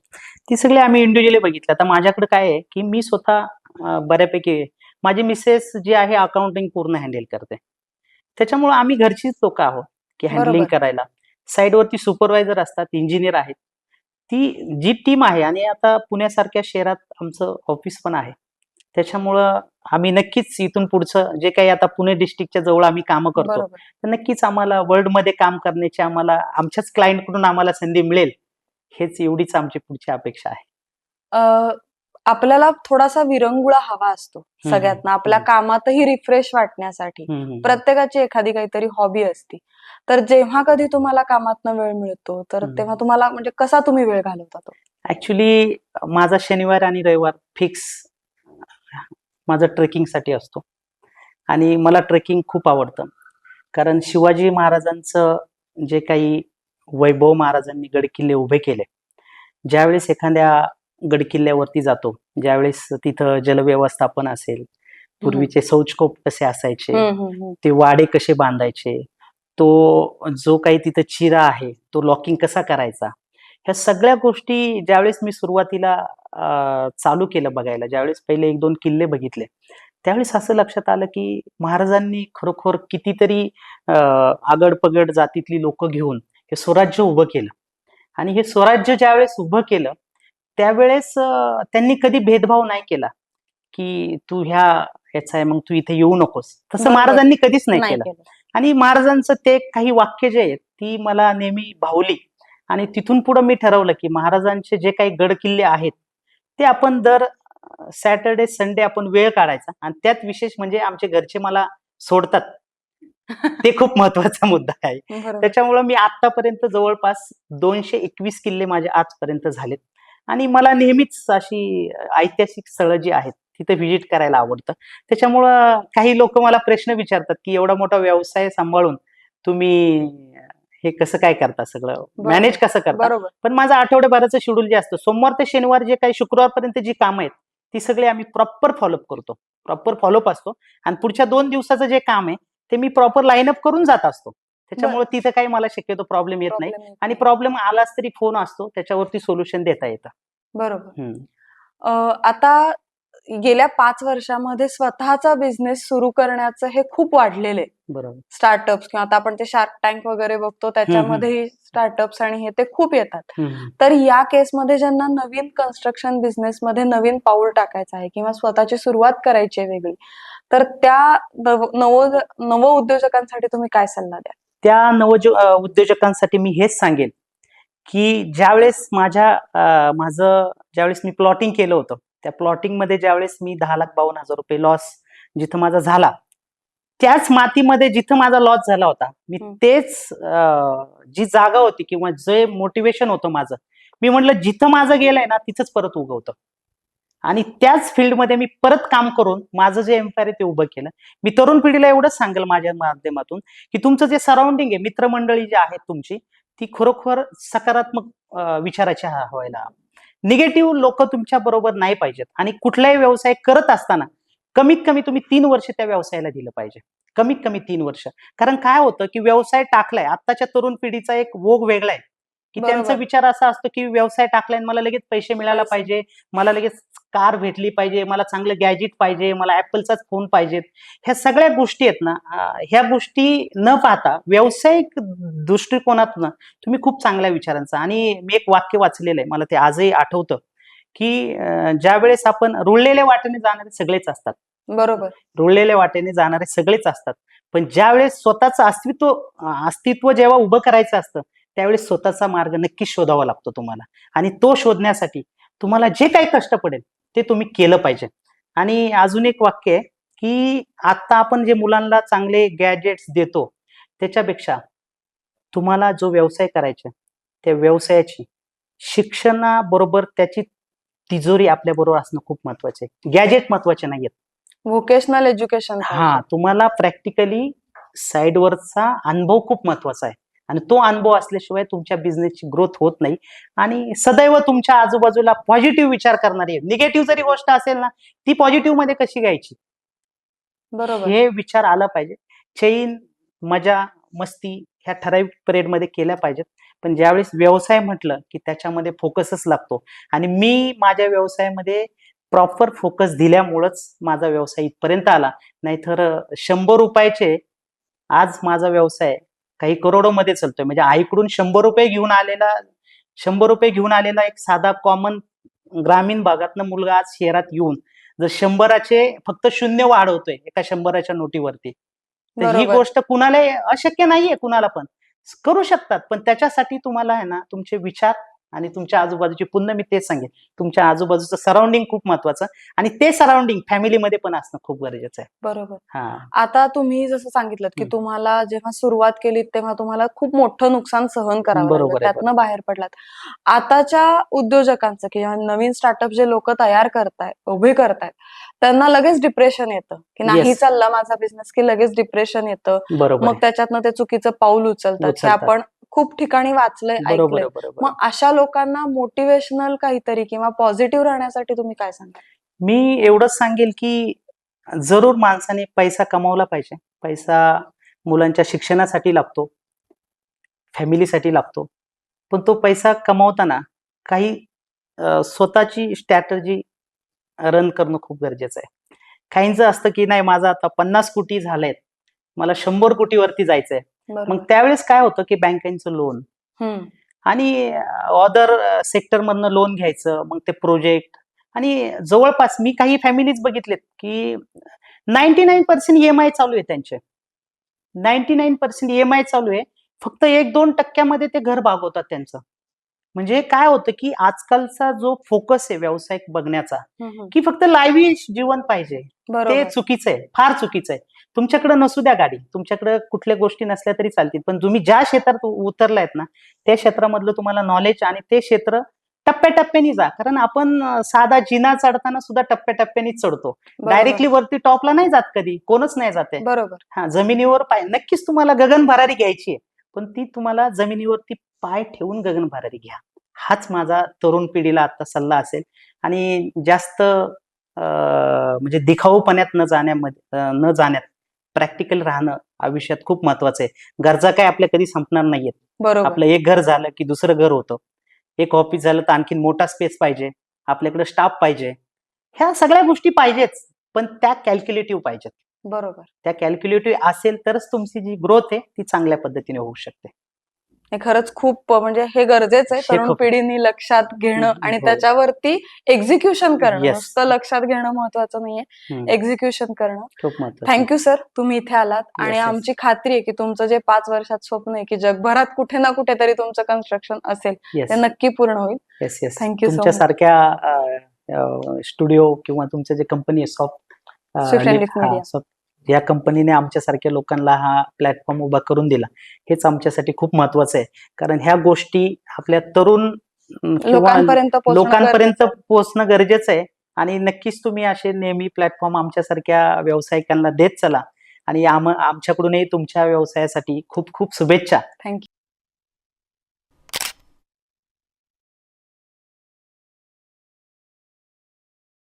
[SPEAKER 2] ती सगळी आम्ही इंडिव्हिज्युअली बघितलं. आता माझ्याकडे काय आहे की मी स्वतः बऱ्यापैकी माझी मिसेस जी आहे अकाउंटिंग पूर्ण हँडल करते. त्याच्यामुळे आम्ही घरचीच लोक आहोत की हँडलिंग
[SPEAKER 1] बरोबर.
[SPEAKER 2] करायला. साईडवरती सुपरवायझर असतात, इंजिनियर आहेत. ती जी टीम आहे आणि आता पुण्यासारख्या शहरात आमचं ऑफिस पण आहे. त्याच्यामुळं आम्ही नक्कीच इथून पुढचं जे काही आता पुणे डिस्ट्रिक्टच्या जवळ आम्ही कामं करतो,
[SPEAKER 1] बरोबर.
[SPEAKER 2] तर नक्कीच आम्हाला वर्ल्डमध्ये काम करण्याची आमच्याच क्लायंटकडून आम्हाला संधी मिळेल, एवढीच आमची पुढची अपेक्षा आहे.
[SPEAKER 1] अ, आपल्याला थोडासा विरंगुळा हवा असतो
[SPEAKER 2] हं, हं,
[SPEAKER 1] सगळ्यांना आपल्या
[SPEAKER 2] हं.
[SPEAKER 1] कामातही रिफ्रेश वाटण्यासाठी.
[SPEAKER 2] हं, हं, हं.
[SPEAKER 1] प्रत्येकाची एखादी काहीतरी हॉबी असती. तर जेव्हा कधी तुम्हाला कामातनं वेळ मिळतो, तर
[SPEAKER 2] हं.
[SPEAKER 1] तेव्हा तुम्हाला म्हणजे कसा तुम्ही वेळ घालवता तो?
[SPEAKER 2] ऍक्च्युली माझा शनिवार आणि रविवार फिक्स माझा ट्रेकिंगसाठी असतो आणि मला ट्रेकिंग खूप आवडतं. कारण शिवाजी महाराजांचं जे काही वैभव महाराजांनी गडकिल्ले उभे केले, ज्यावेळेस एखाद्या गडकिल्ल्यावरती जातो, ज्यावेळेस तिथं जलव्यवस्थापन असेल,
[SPEAKER 1] हम्म.
[SPEAKER 2] पूर्वीचे शौचकोप कसे असायचे,
[SPEAKER 1] हम्म, हम्म, हम्म.
[SPEAKER 2] ते वाडे कसे बांधायचे, तो जो काही तिथं चिरा आहे तो लॉकिंग कसा करायचा, ह्या सगळ्या गोष्टी ज्यावेळेस मी सुरुवातीला चालू केलं बघायला, ज्यावेळेस पहिले 1-2 किल्ले बघितले, त्यावेळेस असं लक्षात आलं की महाराजांनी खरोखर कितीतरी आगड-पगड जातीतली लोक घेऊन हे स्वराज्य उभं केलं. आणि हे स्वराज्य ज्यावेळेस उभं केलं त्यावेळेस त्यांनी कधी भेदभाव नाही केला, की तू ह्याचा आहे मग तू इथे येऊ नकोस. तसं
[SPEAKER 1] बरोबर.
[SPEAKER 2] महाराजांनी कधीच नाही
[SPEAKER 1] नाही
[SPEAKER 2] केलं.
[SPEAKER 1] केलं.
[SPEAKER 2] आणि महाराजांचं ते काही वाक्य जे आहेत ती मला नेहमी भावली. आणि तिथून पुढे मी ठरवलं की महाराजांचे जे काही गड किल्ले आहेत ते आपण दर सॅटर्डे संडे आपण वेळ काढायचा. आणि त्यात विशेष म्हणजे आमचे घरचे मला सोडतात, ते खूप महत्वाचा मुद्दा आहे.
[SPEAKER 1] बरोबर.
[SPEAKER 2] त्याच्यामुळे मी आतापर्यंत जवळपास 221 किल्ले माझे आजपर्यंत झालेत. आणि मला नेहमीच अशी ऐतिहासिक स्थळं जी आहेत तिथे व्हिजिट करायला आवडतं. त्याच्यामुळं काही लोक मला प्रश्न विचारतात की एवढा मोठा व्यवसाय सांभाळून तुम्ही हे कसं काय करता, सगळं मॅनेज कसं करता.
[SPEAKER 1] बरोबर.
[SPEAKER 2] पण माझं आठवड्याभराचं शेड्यूल जे असतं, सोमवार ते शनिवार जे काही शुक्रवारपर्यंत जी कामं आहेत ती सगळी आम्ही प्रॉपर फॉलोअप करतो. प्रॉपर फॉलोअप असतो. आणि पुढच्या 2 दिवसाचं जे काम आहे ते मी प्रॉपर लाईनअप करून जात असतो. त्याच्यामुळे तिथं काही मला शक्यतो प्रॉब्लेम येत नाही.
[SPEAKER 1] प्रॉब्लेम येत
[SPEAKER 2] आणि
[SPEAKER 1] नाही.
[SPEAKER 2] प्रॉब्लेम आलाच तरी फोन असतो, त्याच्यावरती सोल्युशन देता येतं.
[SPEAKER 1] बरोबर.
[SPEAKER 2] हम्म.
[SPEAKER 1] आता गेल्या 5 वर्षामध्ये स्वतःचा बिझनेस सुरू करण्याचं हे खूप वाढलेलं आहे.
[SPEAKER 2] बरोबर.
[SPEAKER 1] स्टार्टअप्स किंवा आता आपण ते शार्क टँक वगैरे बघतो त्याच्यामध्ये स्टार्टअप्स आणि हे ते खूप येतात.
[SPEAKER 2] हम्म.
[SPEAKER 1] तर या केसमध्ये ज्यांना नवीन कन्स्ट्रक्शन बिझनेस मध्ये नवीन पाऊल टाकायचं आहे किंवा स्वतःची सुरुवात करायची आहे वेगळी, तर त्या नव उद्योजकांसाठी तुम्ही काय सल्ला द्याल?
[SPEAKER 2] त्या उद्योजकांसाठी मी हेच सांगेन की माझं ज्यावेळेस मी प्लॉटिंग केलं होतं, त्या प्लॉटिंग मध्ये ज्यावेळेस मी 10,52,000 रुपये लॉस जिथं माझा झाला, त्याच मातीमध्ये जिथं माझा लॉस झाला होता, मी तेच जी जागा होती किंवा जे मोटिवेशन होतं माझं, मी म्हटलं जिथं माझं गेलंय ना तिथंच परत उगवतं. आणि त्याच फील्डमध्ये मी परत काम करून माझं जे एम्पायर आहे ते उभं केलं. मी तरुण पिढीला एवढंच सांगेल माझ्या माध्यमातून की तुमचं जे सराउंडिंग आहे, मित्रमंडळी जी आहेत तुमची, ती खरोखर सकारात्मक विचाराची व्हायला. निगेटिव्ह लोक तुमच्या बरोबर नाही पाहिजेत. आणि कुठलाही व्यवसाय करत असताना कमीत कमी तुम्ही 3 वर्ष त्या व्यवसायाला दिलं पाहिजे. कमीत कमी 3 वर्ष. कारण काय होतं की व्यवसाय टाकलाय, आत्ताच्या तरुण पिढीचा एक ओघ वेगळा आहे की त्यांचा
[SPEAKER 1] बरोबर.
[SPEAKER 2] विचार असा असतो की व्यवसाय टाकलाय आणि मला लगेच पैसे मिळायला
[SPEAKER 1] पैसे.
[SPEAKER 2] पाहिजे, मला लगेच कार भेटली पाहिजे, मला चांगलं गॅजेट पाहिजे, मला ऍपलचाच फोन पाहिजेत. ह्या सगळ्या गोष्टी आहेत ना, ह्या गोष्टी न पाहता व्यावसायिक दृष्टिकोनातनं तुम्ही खूप चांगल्या विचारांचा. आणि मी एक वाक्य वाचलेलं आहे, मला ते आजही आठवतं की ज्या वेळेस आपण रुळलेल्या वाटेने जाणारे सगळेच असतात.
[SPEAKER 1] बरोबर.
[SPEAKER 2] रुळलेल्या वाटेने जाणारे सगळेच असतात. पण ज्यावेळेस स्वतःचं अस्तित्व जेव्हा उभं करायचं असतं त्यावेळेस स्वतःचा मार्ग नक्कीच शोधावा लागतो तुम्हाला. आणि तो शोधण्यासाठी तुम्हाला जे काही कष्ट पडेल ते तुम्ही केलं पाहिजे. आणि अजून एक वाक्य आहे की आता आपण जे मुलांना चांगले गॅजेट्स देतो त्याच्यापेक्षा तुम्हाला जो व्यवसाय करायचा त्या व्यवसायाची शिक्षणाबरोबर त्याची तिजोरी आपल्या बरोबर असणं खूप महत्वाचं आहे. गॅजेट महत्वाचे नाहीयेत.
[SPEAKER 1] व्होकेशनल एज्युकेशन
[SPEAKER 2] तुम्हाला प्रॅक्टिकली साईडवरचा अनुभव खूप महत्वाचा आहे. आणि तो अनुभव असल्याशिवाय तुमच्या बिझनेसची ग्रोथ होत नाही. आणि सदैव तुमच्या आजूबाजूला पॉझिटिव्ह विचार करणारी, निगेटिव्ह जरी गोष्ट असेल ना ती पॉझिटिव्ह मध्ये कशी घ्यायची,
[SPEAKER 1] बरोबर.
[SPEAKER 2] हे विचार आला पाहिजे. चैन, मजा, मस्ती ह्या ठराविक पिरियड मध्ये केल्या पाहिजेत. पण ज्यावेळेस व्यवसाय म्हटलं की त्याच्यामध्ये फोकसच लागतो. आणि मी माझ्या व्यवसायामध्ये प्रॉपर फोकस दिल्यामुळंच माझा व्यवसाय इथपर्यंत आला. नाहीतर 100 रुपयाचे आज माझा व्यवसाय काही करोडोमध्ये चालतोय. म्हणजे आईकडून 100 रुपये घेऊन आलेला एक साधा कॉमन ग्रामीण भागातनं मुलगा आज शहरात येऊन जर 100चे फक्त शून्य वाढवतोय एका 100च्या नोटीवरती, तर ही
[SPEAKER 1] बरोबर.
[SPEAKER 2] गोष्ट कुणाला अशक्य नाहीये. कुणाला पण करू शकतात. पण त्याच्यासाठी तुम्हाला आहे ना तुमचे विचार आणि तुमच्या आजूबाजूची, पुन्हा मी तेच सांगेन, तुमच्या आजूबाजूचं सराउंडिंग खूप महत्वाचं. आणि ते सराउंडिंग फॅमिलीमध्ये पण असणं खूप गरजेचं आहे.
[SPEAKER 1] बरोबर.
[SPEAKER 2] हा.
[SPEAKER 1] आता तुम्ही जसं सांगितलं की तुम्हाला जेव्हा सुरुवात केली तेव्हा तुम्हाला खूप मोठं नुकसान सहन करावं लागलं,
[SPEAKER 2] बरोबर आहे,
[SPEAKER 1] त्यातनं बाहेर पडलात. आताच्या उद्योजकांचं किंवा नवीन स्टार्टअप जे लोक तयार करतायत, उभे करतायत, त्यांना लगेच डिप्रेशन येतं की नाही
[SPEAKER 2] Yes.
[SPEAKER 1] चालला माझा बिझनेस, की लगेच डिप्रेशन येतं.
[SPEAKER 2] बरोबर
[SPEAKER 1] मग
[SPEAKER 2] आहे.
[SPEAKER 1] त्याच्यातनं ते चुकीचं पाऊल उचलतात. हे
[SPEAKER 2] उचलतात.
[SPEAKER 1] आपण खूप ठिकाणी वाचलंय,
[SPEAKER 2] बरोबर
[SPEAKER 1] ऐकलंय.
[SPEAKER 2] आहे, बरोबर
[SPEAKER 1] मग
[SPEAKER 2] आहे.
[SPEAKER 1] अशा लोकांना मोटिवेशनल काहीतरी किंवा पॉझिटिव्ह राहण्यासाठी तुम्ही काय सांगाल?
[SPEAKER 2] मी एवढंच सांगेल की जरूर माणसाने पैसा कमावला पाहिजे. पैसा मुलांच्या शिक्षणासाठी लागतो, फॅमिलीसाठी लागतो. पण तो पैसा कमावताना काही स्वतःची स्ट्रॅटर्जी रन करणं खूप गरजेचं आहे. काहींचं असतं की नाही माझं आता 50 कोटी झालेत, मला 100 कोटीवरती जायचंय.
[SPEAKER 1] बरोबर.
[SPEAKER 2] मग त्यावेळेस काय होतं की बँकांचं लोन
[SPEAKER 1] हम्म.
[SPEAKER 2] आणि अदर सेक्टर मधनं लोन घ्यायचं, मग ते प्रोजेक्ट. आणि जवळपास मी काही फॅमिलीज बघितलेत की 99% EMI चालू आहे त्यांचे. 99% EMI चालू आहे. फक्त 1-2% ते घर भागवतात त्यांचं. म्हणजे काय होतं की आजकालचा जो फोकस आहे व्यावसायिक बघण्याचा, की फक्त लाईव्ह जीवन पाहिजे, ते
[SPEAKER 1] बरोबर.
[SPEAKER 2] चुकीचं आहे, फार चुकीचं आहे. तुमच्याकडे नसू द्या गाडी, तुमच्याकडे कुठल्या गोष्टी नसल्या तरी चालतील, पण तुम्ही ज्या क्षेत्रात उतरलायत ना, त्या क्षेत्रामधलं तुम्हाला नॉलेज आणि ते क्षेत्र टप्प्याटप्प्याने जा. कारण आपण साधा जिना चढताना सुद्धा टप्प्याटप्प्यानेच चढतो.
[SPEAKER 1] बरोबर.
[SPEAKER 2] डायरेक्टली वरती टॉपला नाही जात कधी, कोणच नाही जाते.
[SPEAKER 1] बरोबर.
[SPEAKER 2] हा, जमिनीवर पाय नक्कीच तुम्हाला गगन भरारी घ्यायची आहे, पण ती तुम्हाला जमिनीवरती पाय ठेवून गगन भरारी घ्या. हाच माझा तरुण पिढीला आता सल्ला असेल. आणि जास्त म्हणजे दिखाऊपणात न जाण्यात प्रॅक्टिकल राहणं आयुष्यात खूप महत्वाचं आहे. गरजा काय आपल्या कधी संपणार नाहीयेत.
[SPEAKER 1] बरोबर.
[SPEAKER 2] आपलं एक घर झालं की दुसरं घर होतं, एक ऑफिस झालं तर आणखीन मोठा स्पेस पाहिजे, आपल्याकडे स्टाफ पाहिजे, ह्या सगळ्या गोष्टी पाहिजेच, पण त्या कॅल्क्युलेटिव्ह पाहिजेत.
[SPEAKER 1] बरोबर.
[SPEAKER 2] त्या कॅल्क्युलेटिव्ह असेल तरच तुमची जी ग्रोथ आहे ती चांगल्या पद्धतीने होऊ शकते.
[SPEAKER 1] हे खरंच खूप म्हणजे हे गरजेचं आहे
[SPEAKER 2] हे
[SPEAKER 1] तरुण
[SPEAKER 2] खूप-
[SPEAKER 1] पिढीने लक्षात घेणं आणि
[SPEAKER 2] हो.
[SPEAKER 1] त्याच्यावरती एक्झिक्युशन करणं.
[SPEAKER 2] Yes.
[SPEAKER 1] नुसतं लक्षात घेणं महत्वाचं नाहीये,
[SPEAKER 2] हम्म.
[SPEAKER 1] एक्झिक्युशन करणं.
[SPEAKER 2] खूप महत्वाचं.
[SPEAKER 1] थँक्यू सर, तुम्ही इथे आलात आणि
[SPEAKER 2] Yes, yes.
[SPEAKER 1] आमची खात्री आहे की तुमचं जे 5 वर्षात स्वप्न आहे की जगभरात कुठे ना कुठेतरी तुमचं कन्स्ट्रक्शन असेल,
[SPEAKER 2] Yes.
[SPEAKER 1] ते नक्की पूर्ण होईल.
[SPEAKER 2] Yes yes.
[SPEAKER 1] Thank you so
[SPEAKER 2] तुमच्यासारख्या स्टुडिओ किंवा तुमचं जे कंपनी आहे
[SPEAKER 1] Swift and Lift Media.
[SPEAKER 2] या कंपनीने आमच्यासारख्या लोकांना हा प्लॅटफॉर्म उभा करून दिला, हेच आमच्यासाठी खूप महत्वाचं आहे. कारण ह्या गोष्टी आपल्या तरुण किंवा
[SPEAKER 1] लोकांपर्यंत पोहोचणं
[SPEAKER 2] लोकांपर्यंत
[SPEAKER 1] गरजेचं आहे.
[SPEAKER 2] पोहोचणं गरजेचं आहे. आणि नक्कीच तुम्ही असे नेहमी प्लॅटफॉर्म आमच्यासारख्या व्यावसायिकांना देत चला. आणि आमच्याकडूनही तुमच्या व्यवसायासाठी खूप खूप शुभेच्छा.
[SPEAKER 1] थँक्यू.